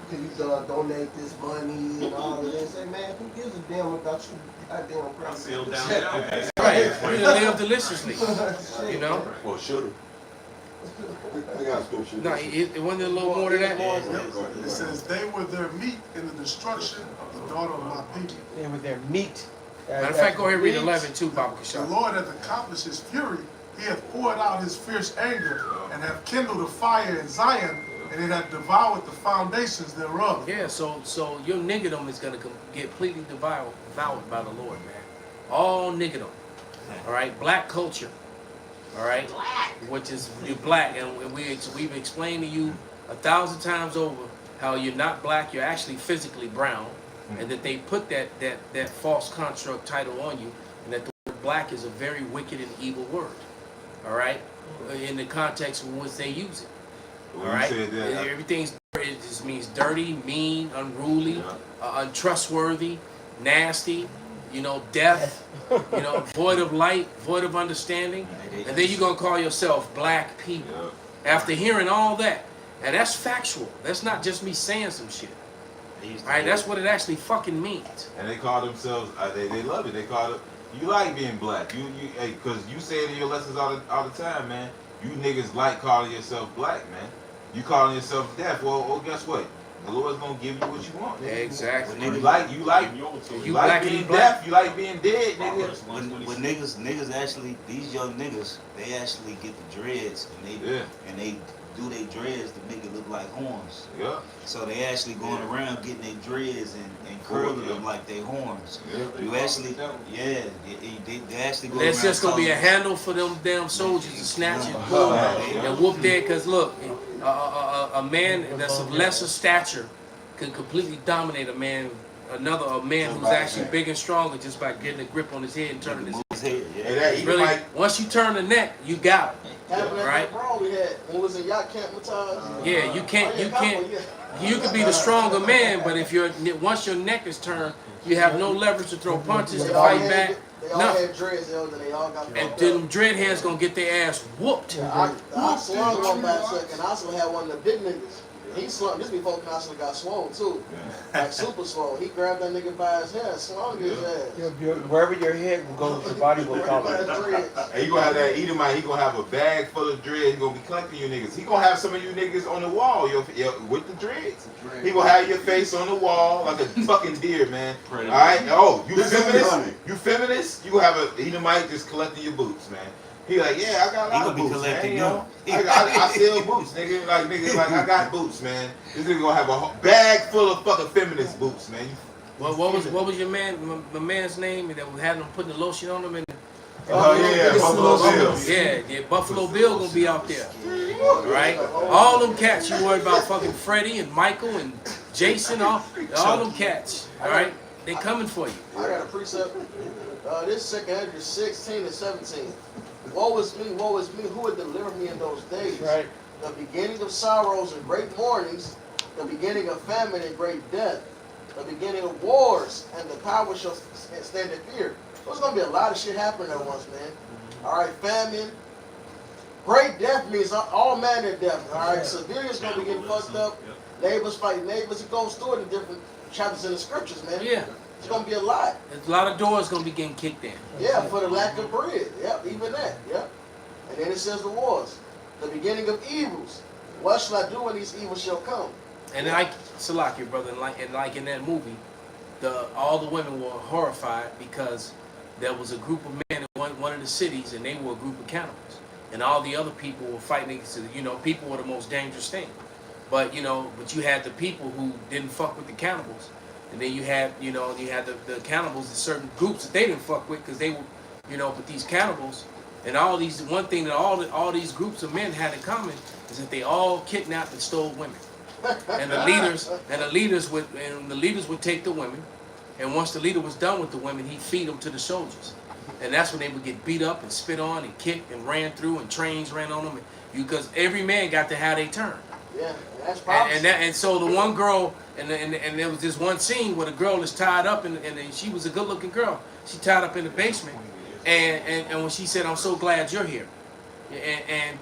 Can you donate this money and all of this? Hey man, who gives a damn about you? Goddamn crazy. Feel down. Right. We can live deliciously. You know? Or should have. I got scripture. No, it wasn't a little more to that. It says, they were their meat in the destruction of the daughter of my people. They with their meat. Matter of fact, go ahead and read Meat. 11 too, Baba The Kashab. Lord hath accomplished his fury. He hath poured out his fierce anger and hath kindled a fire in Zion, and it hath devoured the foundations thereof. Yeah, so your niggerdom is gonna get completely devoured by the Lord, man. All niggerdom. All right, black culture. All right, which is you're black, and we've explained to you 1,000 times over how you're not black. You're actually physically brown. and that they put that false construct title on you, and that the word black is a very wicked and evil word. All right, in the context in which they use it. All right, everything's it just means dirty, mean, unruly, untrustworthy, nasty. You know, deaf. You know, void of light, void of understanding, and then you're gonna call yourself black people after hearing all that. And that's factual. That's not just me saying some shit. All right, that's what it actually fucking means. And they call themselves, they love it. They call it, you like being black. Hey, cause you say it in your lessons all the time, man. You niggas like calling yourself black, man. You calling yourself deaf. Well, guess what? The Lord's gonna give you what you want. Nigga. Exactly. You like being deaf. You like being dead, nigga. When niggas actually, these young niggas, they actually get the dreads and they do their dreads to make it look like horns. Yeah. So they actually going around getting their dreads and curling them like they horns. Yeah. You actually, they actually go There's around just gonna be a calling- handle for them damn soldiers to snatch and pull and whoop there. Cause look, a man that's of lesser stature can completely dominate a man who's actually big and stronger just by getting a grip on his head and turning his head. Really, once you turn the neck, you got it. Right? We had when we was in yacht camp with Yeah, you can be the stronger man, but if once your neck is turned, you have no leverage to throw punches, to fight back. They all had dreads, they all got and them dreadheads gonna get their ass whooped. I slung one back second. I also had one of the big niggas. He slung. This before National got swole too, like super swole. He grabbed that nigga by his hair, slung his ass. Wherever your head will go, your body will come. And he gonna have that Edomite. He gonna have a bag full of dreads. He gonna be collecting you niggas. He gonna have some of you niggas on the wall with the dreads. He gonna have your face on the wall like a fucking deer, man. All right. Oh, you feminist? You feminist? You gonna have a Edomite just collecting your boots, man. He like, yeah, I got a lot of boots, man. You know, I sell boots, nigga. Like I got boots, man. This nigga gonna have a bag full of fucking feminist boots, man. Well, what was your my man's name that was having them putting the lotion on him? Buffalo Bill. Yeah, Buffalo Bill gonna be out there, right? All them cats you worried about, fucking Freddie and Michael and Jason, all them cats, all right? They coming for you. I got a precept. This second Ezra 16 and 17. Woe is me, who would deliver me in those days? Right. The beginning of sorrows and great mournings, the beginning of famine and great death, the beginning of wars, and the power shall stand in fear. There's going to be a lot of shit happening at once, man. All right, famine. Great death means all manner of death. All right, civilians going to be getting fucked up. Neighbors fighting neighbors. It goes through it in different chapters in the scriptures, man. Yeah. It's going to be a lot. There's a lot of doors going to be getting kicked in. Yeah, for the lack of bread. Yep, even that. Yep. And then it says the wars. The beginning of evils. What shall I do when these evils shall come? And like Salaki, brother, and like in that movie, all the women were horrified because there was a group of men in one of the cities, and they were a group of cannibals, and all the other people were fighting against it. You know, people were the most dangerous thing, but you had the people who didn't fuck with the cannibals, and then you had the cannibals in certain groups that they didn't fuck with because they were, but these cannibals and all these, one thing that all these groups of men had in common is that they all kidnapped and stole women. And the leaders would take the women, and once the leader was done with the women, he'd feed them to the soldiers, and that's when they would get beat up and spit on and kicked and ran through, and trains ran on them, because every man got to have their turn. Yeah, that's probably. And so the one girl, and there was this one scene where the girl is tied up, and she was a good-looking girl. She tied up in the basement, and when she said, "I'm so glad you're here," and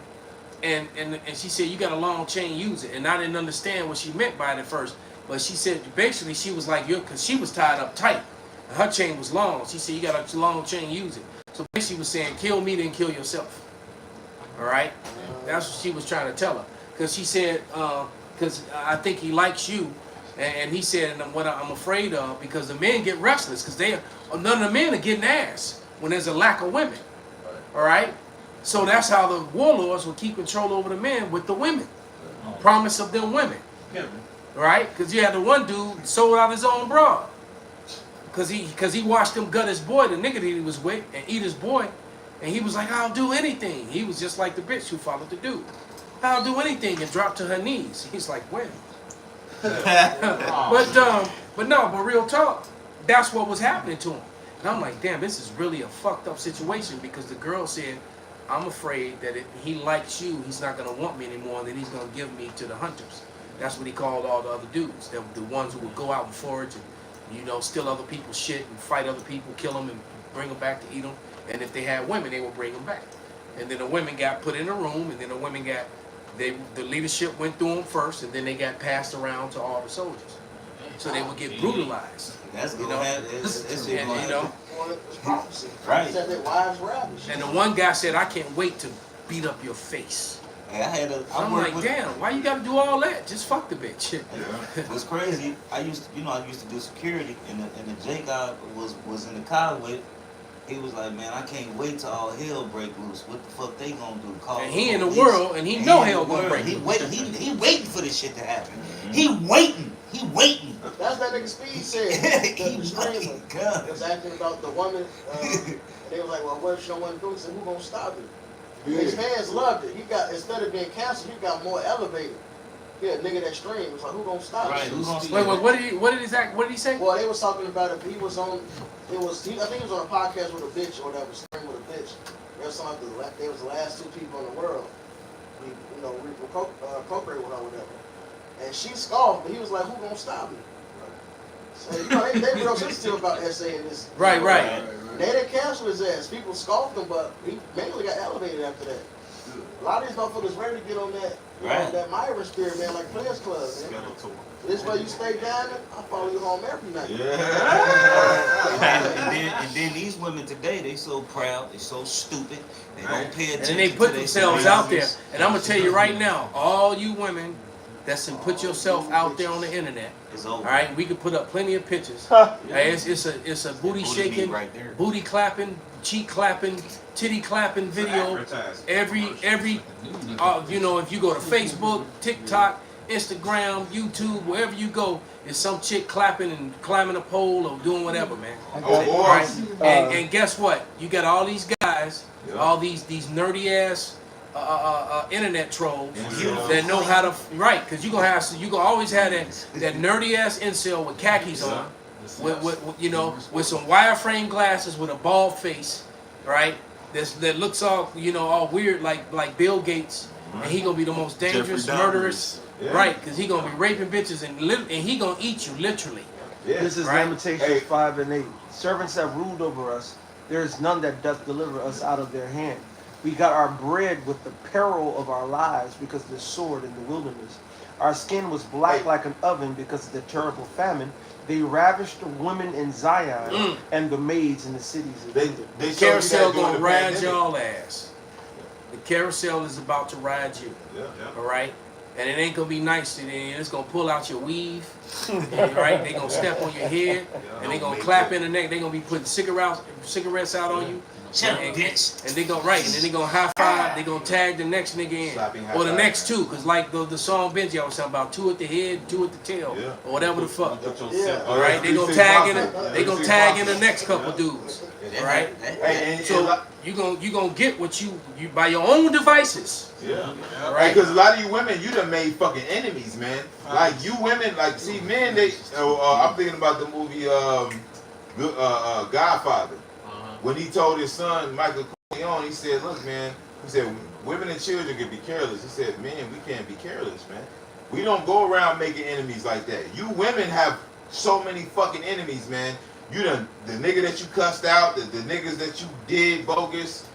she said, "You got a long chain, use it." And I didn't understand what she meant by it at first, but she said basically she was like, because she was tied up tight, and her chain was long. She said, "You got a long chain, use it." So basically, she was saying, "Kill me, then kill yourself." All right, that's what she was trying to tell her. Because she said, because I think he likes you, and he said, and what I'm afraid of, because the men get restless, because none of the men are getting ass when there's a lack of women. All right, so that's how the warlords will keep control over the men with the women. Promise of them women. All right, because you had the one dude sold out his own broad, because he watched him gut his boy, the nigga that he was with, and eat his boy, and he was like, "I'll do anything." He was just like the bitch who followed the dude. "I'll do anything," and dropped to her knees. He's like, "When?" But real talk, that's what was happening to him. And I'm like, damn, this is really a fucked up situation because the girl said, I'm afraid that if he likes you, he's not gonna want me anymore, and then he's gonna give me to the hunters. That's what he called all the other dudes, the ones who would go out and forage and, you know, steal other people's shit and fight other people, kill them and bring them back to eat them. And if they had women, they would bring them back. And then the women got put in a room, and then the women got, the leadership went through them first, and then they got passed around to all the soldiers. So they would get brutalized. That's you good. know, It's and, you know. Right. And the one guy said, "I can't wait to beat up your face." Hey, I'm like, damn, why you gotta do all that? Just fuck the bitch. It's crazy. I used to do security, and the J guy was in the car with. He was like, man, I can't wait till all hell break loose. What the fuck they gonna do? Call and he in the world, and he know hell gonna break. He waiting for this shit to happen. He waiting. That's that nigga Speed said. The streamer was asking about the woman. And they was like, well, what if she don't want to do it? He said, who gonna stop it? Yeah. His fans loved it. He got, instead of being canceled, he got more elevated. Yeah, nigga that stream was like, who gonna stop it? Wait, what did he say? Well, they was talking about if he was on, I think he was on a podcast with a bitch or whatever, stream with a bitch. They was talking about they was the last two people in the world. We appropriate with her or whatever. And she scoffed, but he was like, who gonna stop me? So, you know, they real sensitive about SA in this. Right. They didn't cancel his ass. People scoffed him, but he mainly got elevated after that. A lot of these motherfuckers ready to get on that, that Myron spirit, man, like Players Club, man. This way you stay diamond, I follow you home every night. And then these women today, they so proud, they so stupid, they don't pay attention. And they put themselves out there. And I'm gonna tell you right now, all you women that's and put yourself out there on the internet. All right, we could put up plenty of pictures. It's a booty shaking, right there. Booty clapping, cheek clapping, titty clapping video. Every you know, if you go to Facebook, TikTok, Instagram, YouTube, wherever you go, there's some chick clapping and climbing a pole or doing whatever, man. Right? And guess what? You got all these guys, all these nerdy ass internet trolls that know how to because you gonna always have that nerdy ass incel with khakis on, with some wireframe glasses with a bald face, right? That looks all all weird like Bill Gates, and he gonna be the most dangerous murderous, right? Because he gonna be raping bitches and he gonna eat you literally. This is Lamentations 5 and 8. Servants have ruled over us. There is none that doth deliver us out of their hand. We got our bread with the peril of our lives because of the sword in the wilderness. Our skin was black like an oven because of the terrible famine. They ravished the women in Zion and the maids in the cities of Judah. The carousel gonna ride y'all ass. The carousel is about to ride you. All right? And it ain't gonna be nice to them. It's gonna pull out your weave. Right? They gonna step on your head and they gonna clap in the neck. They gonna be putting cigarettes out on you. And they go and then they gonna high five. They gonna tag the next nigga in, or the next two, cause like the song Benji was talking about, 2 at the head, 2 at the tail, or whatever the fuck. All right, they gonna tag in. They gonna tag in the next couple dudes. All right, so you gonna get what you by your own devices. Right, because a lot of you women, you done made fucking enemies, man. Like you women, like see men, they. I'm thinking about the movie Godfather. When he told his son, Michael Corleone, he said, look, man, he said, women and children can be careless. He said, man, we can't be careless, man. We don't go around making enemies like that. You women have so many fucking enemies, man. You done, the nigga that you cussed out, the niggas that you did bogus,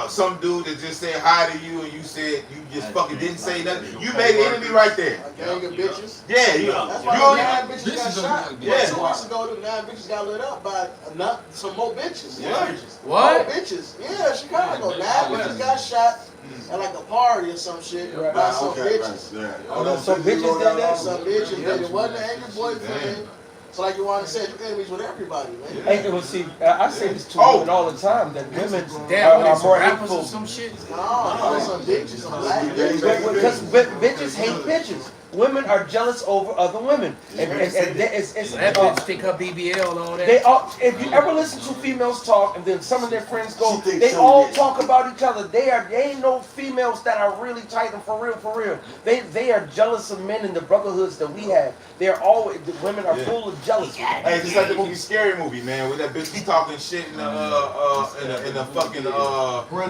some dude that just said hi to you and you said you just fucking didn't say nothing. You made an enemy right there. A gang of bitches. That's why 9 bitches got shot. 2 weeks ago, the 9 bitches got lit up by some more bitches. What? More bitches. Yeah, Chicago. 9 bitches got shot at like a party or some shit by some bitches. Some bitches did that? Some bitches did. It wasn't an angry boyfriend. So like you want to say, you're enemies with everybody, man. Hey, well, see, I say this to women all the time, that women are more hateful. Some shit. No, some bitches, some black bitches. Because bitches hate bitches. women are jealous over other women. And it's That bitch take her BBL and all that. they all, if you ever listen to females talk, and then some of their friends go, She thinks they so, all yeah. talk about each other. They ain't no females that are really tight and for real. They are jealous of men in the brotherhoods that we have. They're always, the women are full of jealousy. Hey, just like the movie Scary Movie, man, with that bitch be talking shit in the fucking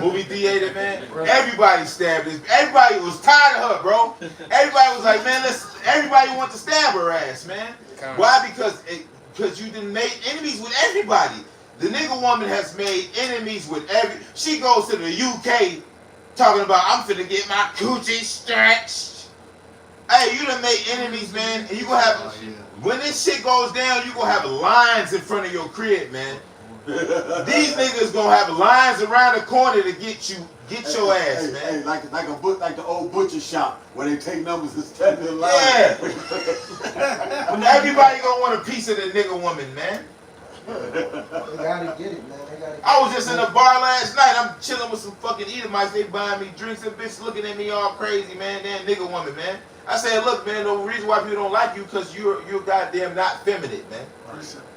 movie theater, man. Everybody stabbed this. Everybody was tired of her, bro. Everybody was like, man, everybody want to stab her ass, man. Why? Because you done made enemies with everybody. The nigga woman has made enemies with she goes to the UK talking about, I'm finna get my coochie stretched. Hey, you done made enemies, man, and you gonna have, when this shit goes down, you gonna have lines in front of your crib, man. These niggas gonna have lines around the corner to get your ass, man. Hey, like the old butcher shop where they take numbers and stand in line. Yeah. Everybody gonna want a piece of the nigga woman, man. They gotta get it, man. I was just in a bar last night. I'm chilling with some fucking Edomites. They buying me drinks and bitch looking at me all crazy, man. Damn nigga woman, man. I said, look, man, the reason why people don't like you because you're goddamn not feminine, man.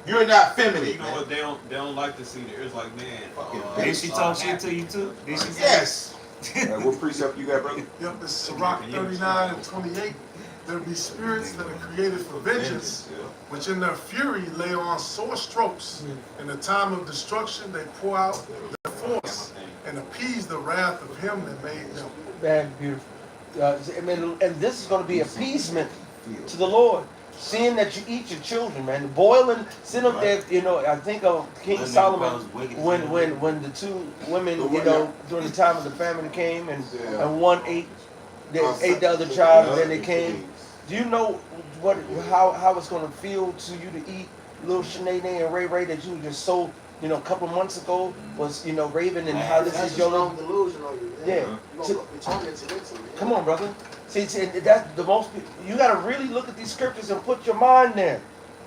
You're not feminine, You know man. what? They don't like to see it. It's like, man. Did she talk shit to you too? Did she say? Yes. What precept you got, brother? Yep, it's Sirach 39 and 28. There be spirits that are created for vengeance, which in their fury lay on sore strokes. In the time of destruction, they pour out their force and appease the wrath of him that made them. Man, beautiful. And this is going to be appeasement to the Lord. Seeing that you eat your children, man. Boiling, sitting up there, you know, I think of King Solomon when the two women, you know, during the time of the famine came and one ate the other child and then they came. Do you know how it's going to feel to you to eat little Shanae and Ray that you just sold, you know, a couple months ago was, you know, Raven and how this is your little delusion on you. Yeah. Come on, brother. See, that's the most. You got to really look at these scriptures and put your mind there,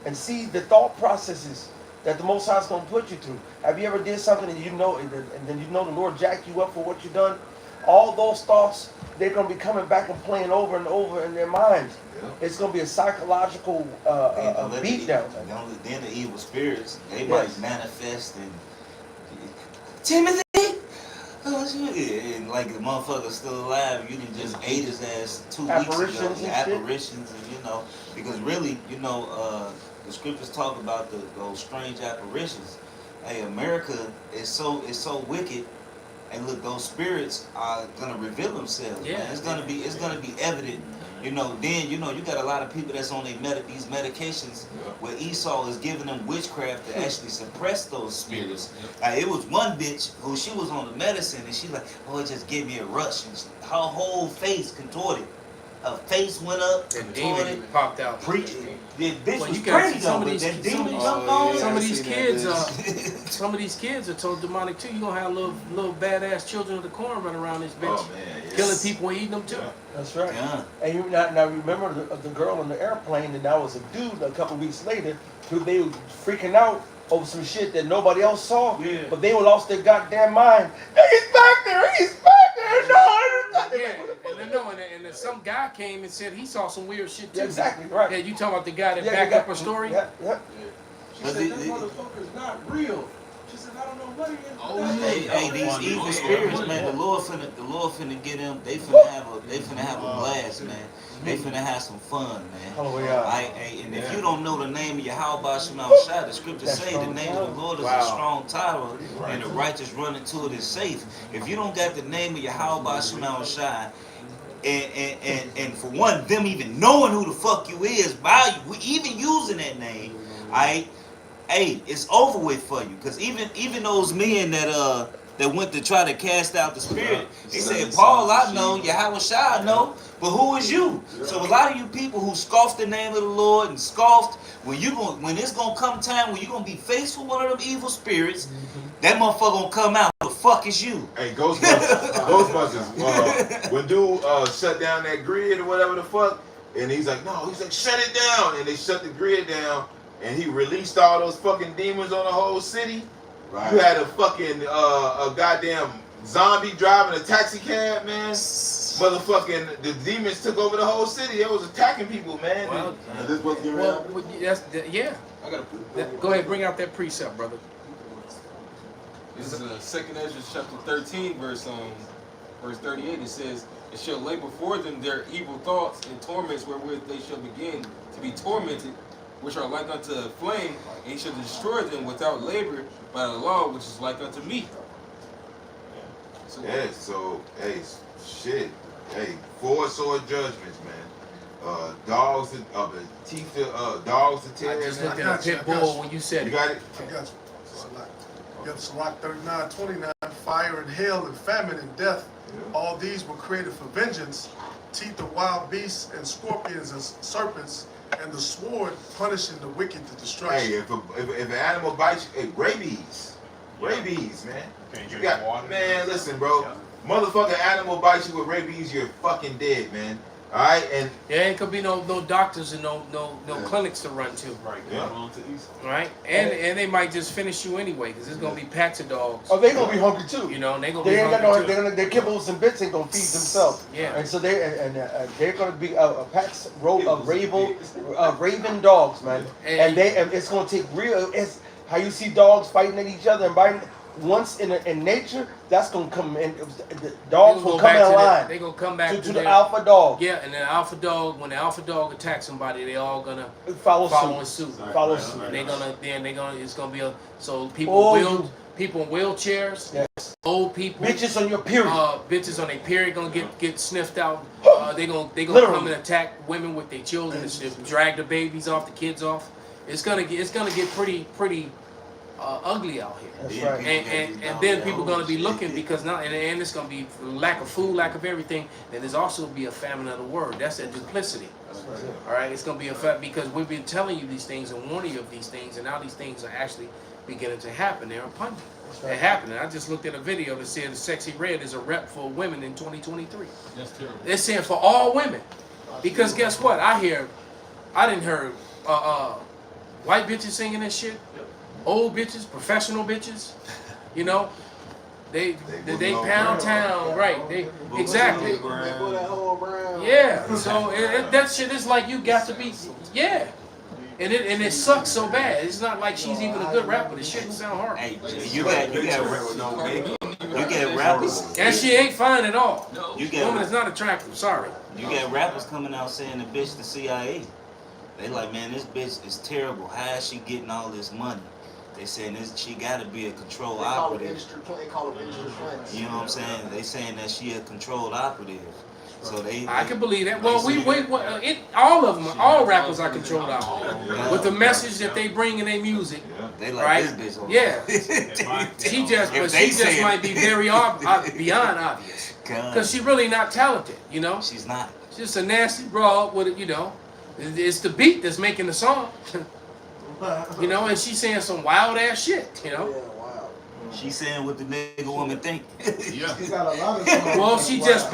and see the thought processes that the Most High is going to put you through. Have you ever did something and you know, and then you know the Lord jacked you up for what you done? All those thoughts, they're going to be coming back and playing over and over in their minds. It's going to be a psychological beatdown. Then the evil spirits, they might manifest and Timothy. And like the motherfucker's still alive, you can just ate his ass 2 weeks ago. Apparitions and you know, because really, you know, the scriptures talk about those strange apparitions. Hey, America is so wicked, and look, those spirits are gonna reveal themselves. Yeah, man. It's gonna be evident. You know, then you know you got a lot of people that's on these medications where Esau is giving them witchcraft to actually suppress those spirits. Like, it was one bitch who she was on the medicine and she's like, oh, it just gave me a rush. And her whole face contorted. Her face went up, contorted, popped out. The bitch well, was you got pretty some though, of these, but that demon jumped on. Some of these kids are told demonic too. You gonna have little badass children of the corn running around this bitch, killing people and eating them too. That's right. Yeah. And you now remember the girl on the airplane, and that was a dude. A couple weeks later, who they were freaking out over some shit that nobody else saw. Yeah. But they lost their goddamn mind. He's back there. He's back there. No. And then some guy came and said he saw some weird shit too. Yeah, exactly right. Yeah, you talking about the guy that backed up her story? Yeah. She said that motherfucker's not real. She said I don't know what he is. Hey, these evil spirits, man. The Lord finna get them. They finna have a blast, man. They finna have some fun, man. Oh yeah. And if you don't know the name of Yahweh Shema Shai, the scriptures say the name of the Lord is a strong tower, and the righteous run into it is safe. If you don't got the name of Yahweh Shema Shai, and for one, them even knowing who the fuck you is, by even using that name, hey, it's over with for you. Cause even those men that went to try to cast out the spirit, they said, Paul, I know, Yahweh Shai, I know, but who is you? So a lot of you people who scoffed the name of the Lord and scoffed, when it's gonna come time when you're gonna be faced with one of them evil spirits, that motherfucker gonna come out. The fuck is you? Hey, Ghostbusters. When dude shut down that grid or whatever the fuck, and he's like, shut it down, and they shut the grid down, and he released all those fucking demons on the whole city. Right. You had a fucking a goddamn zombie driving a taxi cab, man. Motherfucking the demons took over the whole city. They was attacking people, man. Well, This was getting well, real. yeah. I got a Go ahead, bring out that precept, brother. This is 2nd Ezra chapter 13, verse 38. It says, "It shall lay before them their evil thoughts and torments wherewith they shall begin to be tormented, which are like unto a flame, and he shall destroy them without labor by the law, which is like unto me." So, Yeah, so hey, shit, hey, 4 sword judgments, man. Dogs to teeth to dogs to I tear. just man. looked at a pit bull when you said You it. got it. I got you. Salak. Yep, Salak 39:29. Fire and hail and famine and death. All these were created for vengeance. Teeth of wild beasts and scorpions and serpents, and the sword punishing the wicked to destruction. Hey, if an animal bites you, hey, rabies, man. You got, man, listen, bro. Motherfucking animal bites you with rabies, you're fucking dead, man. All right, and there ain't gonna be no doctors and no clinics to run to. Right, Yeah. going on to East. Right, and they might just finish you anyway, because there's gonna be packs of dogs. Oh, they gonna be hungry too. You know, and they gonna They be ain't got hungry no. too. Their kibbles and bits ain't gonna feed themselves. Yeah. And so they're gonna be a packs of raven dogs, man. And it's gonna take real. It's how you see dogs fighting at each other and biting. Once in nature, that's gonna come in. The dogs will come in line. They gonna come back to the alpha dog. Yeah, and the alpha dog, when the alpha dog attacks somebody, they all gonna Follow suit. Follow suit. And it's gonna be so people in wheelchairs, yes. old people, Bitches on your period. Bitches on their period gonna get sniffed out. They gonna Literally. come and attack women with their children and drag the babies off, the kids off. It's gonna get pretty ugly out here. That's right. And then people gonna be looking because now and it's gonna be lack of food, lack of everything. Then there's also be a famine of the word. That's that duplicity. All right, it's gonna be a fact because we've been telling you these things and warning you of these things, and now these things are actually beginning to happen. They're upon you. They're happening. I just looked at a video that said Sexy Red is a rep for women in 2023. that's terrible. They're saying for all women, because guess what? I didn't hear white bitches singing this shit, old bitches, professional bitches, you know. They pound town, right? They exactly. They put that whole brown. Yeah. So that shit is like you got to be, yeah. And it sucks so bad. It's not like she's even a good rapper. The shit sound hard. Hey, you got rappers. And she ain't fine at all. You Woman got is not attractive. Sorry. you got rappers coming out saying the bitch the CIA. They like, man, this bitch is terrible. How is she getting all this money? They saying she got to be a controlled They call it operative. industry play. Call it industry play. You know what I'm saying? They saying that she a controlled operative. So I can believe that. Well, all of them, all rappers are controlled out with the message that they bring in their music. They like Right? this bitch. Yeah. She just might be very beyond obvious because she really not talented. You know, she's not. She's just a nasty broad with it. You know, it's the beat that's making the song. You know, and she's saying some wild ass shit. You know. She's saying what the nigga woman think. Well, she just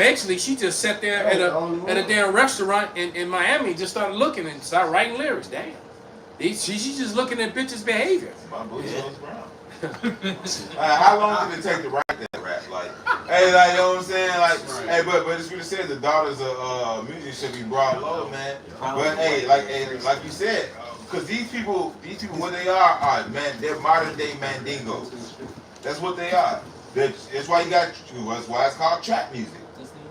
sat there at a damn restaurant in Miami and just started looking and started writing lyrics. Damn. She's just looking at bitches' behavior. My boots on brown. How long did it take to write that rap? Like, hey, like, you know what I'm saying? Like, hey, but it's what it said. The daughters of music should be brought low, man. But hey, like you said, because these people, what they are, man, they're modern day mandingos. That's what they are. That's why that's why it's called trap music.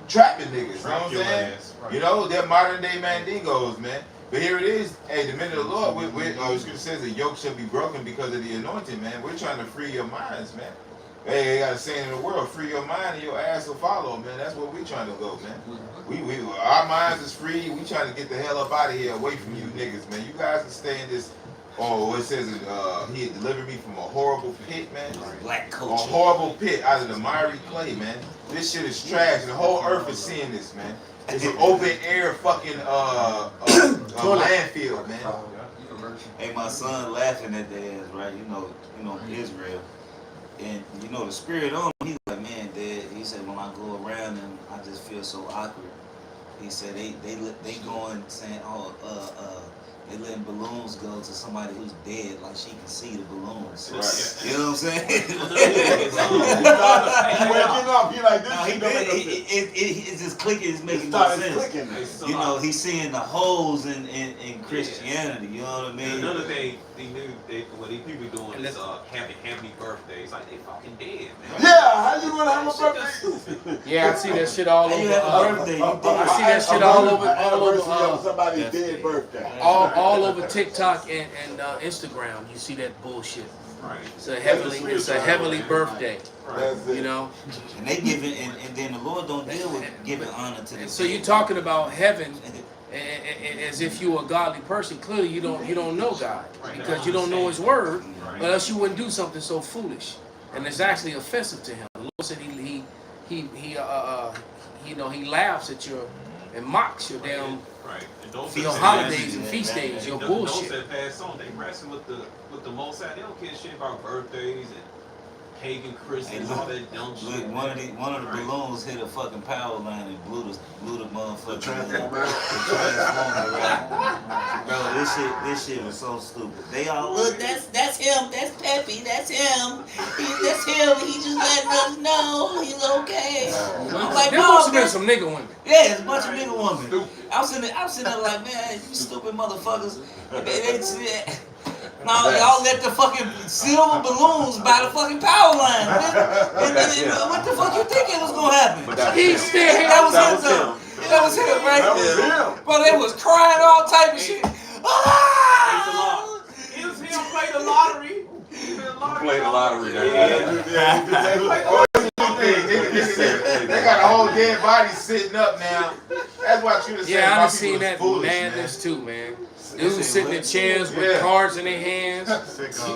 Trapping niggas, you know what I'm saying? You know, they're modern day mandingos, man. But here it is, hey, the minute of the Lord, it says the yoke shall be broken because of the anointing, man. We're trying to free your minds, man. Hey, they got a saying in the world, free your mind and your ass will follow, man. That's where we trying to go, man. Our minds is free. We trying to get the hell up out of here, away from you niggas, man. You guys can stay in this. Oh, it says he had delivered me from a horrible pit, man. Black coach. A horrible pit out of the miry clay, man. This shit is trash. The whole earth is seeing this, man. It's an open air fucking landfill, man. Hey, my son laughing at the ass, right? You know Israel. And you know the spirit on him, he was like, man, Dad, he said when I go around them, I just feel so awkward. He said they going saying, They letting balloons go to somebody who's dead, like she can see the balloons. Right. You know what I'm saying? You waking up, he like this. No, shit don't make no sense. it's just clicking. It's making It no started sense. clicking. You know, he's seeing the holes in Christianity. You know what I mean? Another thing they knew what these people doing is happy birthdays. Like they fucking dead, man. Yeah, how you gonna have a birthday? Yeah, I see that shit all How over. you have a birthday? I see that shit all over somebody's dead birthday. all over TikTok and Instagram. You see that bullshit. Right. It's a heavenly birthday. You know. And they giving, and then the Lord don't deal with giving honor to the. So you're talking about heaven as if you're a godly person. Clearly, you don't know God because you don't know His word, or else you wouldn't do something so foolish. And it's actually offensive to Him. The Lord said He laughs at your and mocks your damn holidays and feast days, your bullshit. Those that pass on, they wrestle with the Most High. They don't care shit about birthdays and pagan Christians, all that dumb shit. Look, one of the balloons hit a fucking power line and blew the motherfucker. Transformer. Bro, this shit was so stupid. They all look. That's him. That's Peppy. That's him. That's him. He just letting us know he's okay. I'm like, There must have been some nigga women. yeah, it's a bunch of nigga women. I'm sitting there like, man, you stupid motherfuckers. No, y'all let the fucking silver balloons by the fucking power line. What the fuck you think it was gonna happen? He's still here. That was him, right? But they was crying all type of shit. Ah! It was him play the lottery. Played the lottery. They got a whole dead body sitting up now. That's why you just Yeah, I done seen that madness too, man. Dudes sitting in chairs with cards in their hands.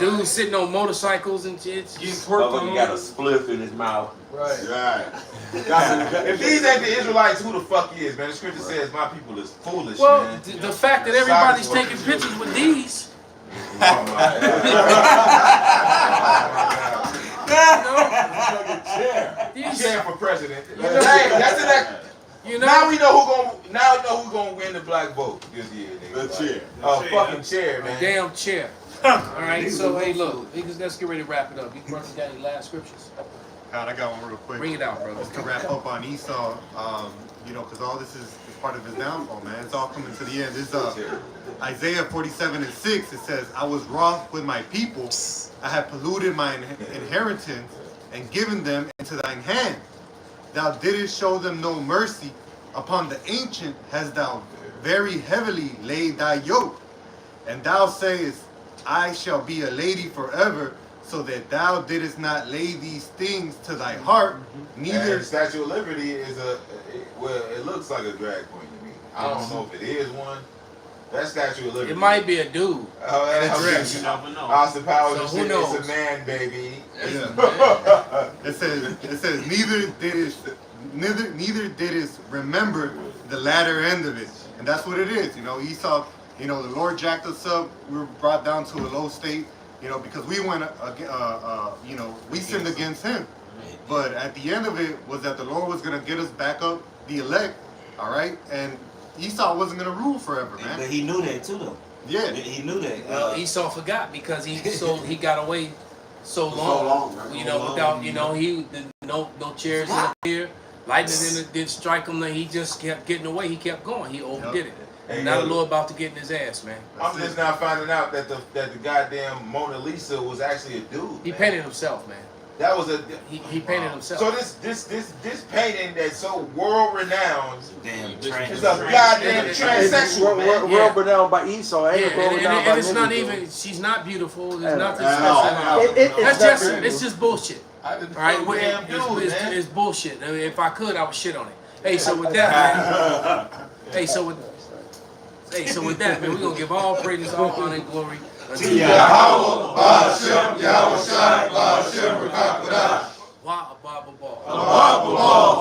Dudes sitting on motorcycles and shit. Motherfucker got a spliff in his mouth. Right. If these ain't the Israelites, who the fuck is, man? The scripture says my people is foolish, Well, man. the fact that everybody's taking pictures with these. Chair for president. Hey, that's it. You know, Now we know who gonna win the black vote this year, nigga. The chair. Fucking chair, man. damn chair. All right, so hey, look, let's get ready to wrap it up. You brothers got any last scriptures? God, I got one real quick. Bring it out, brother. Just to wrap up on Esau, you know, because all this is part of his downfall, man. It's all coming to the end. This Isaiah 47:6. It says, "I was wroth with my people. I have polluted my inheritance and given them into thine hand. Thou didst show them no mercy. Upon the ancient hast thou very heavily laid thy yoke. And thou sayest, I shall be a lady forever, so that thou didst not lay these things to thy heart, neither." And the Statue of Liberty is it looks like a drag queen to me. I don't know if it is one. That Statue of Liberty. It might be a dude in a dress. You never know. Austin Powers, So who knows? it's a man, baby. It says neither didst remember the latter end of it. And that's what it is. You know, Esau, you know, the Lord jacked us up. We were brought down to a low state, you know, because we went, you know, we sinned against him. But at the end of it was that the Lord was going to get us back up, the elect, all right? And Esau wasn't going to rule forever, man. But he knew that too, though. Yeah. He knew that. Well, Esau forgot because he got away so long. You know, without no chairs in up here, lightning didn't strike him. He just kept getting away. He kept going. He overdid it. Hey, now the Lord about to get in his ass, man. I'm just now finding out that the goddamn Mona Lisa was actually a dude. He painted himself, man. That was he painted himself. So this painting that's so world renowned is Damn, a goddamn transsexual, man. World renowned by Esau. And it's not even. She's not beautiful. There's nothing special. It's just bullshit. All right, it's bullshit. I mean, if I could, I would shit on it. Hey, so with that, man. Hey, so with that, man, we're gonna give all praises, all honor, and glory unto Yahweh, Ba'ashem, Yahweh Shai, Ba'ashem, Rakakadash. Wa Abba Ba. Allah,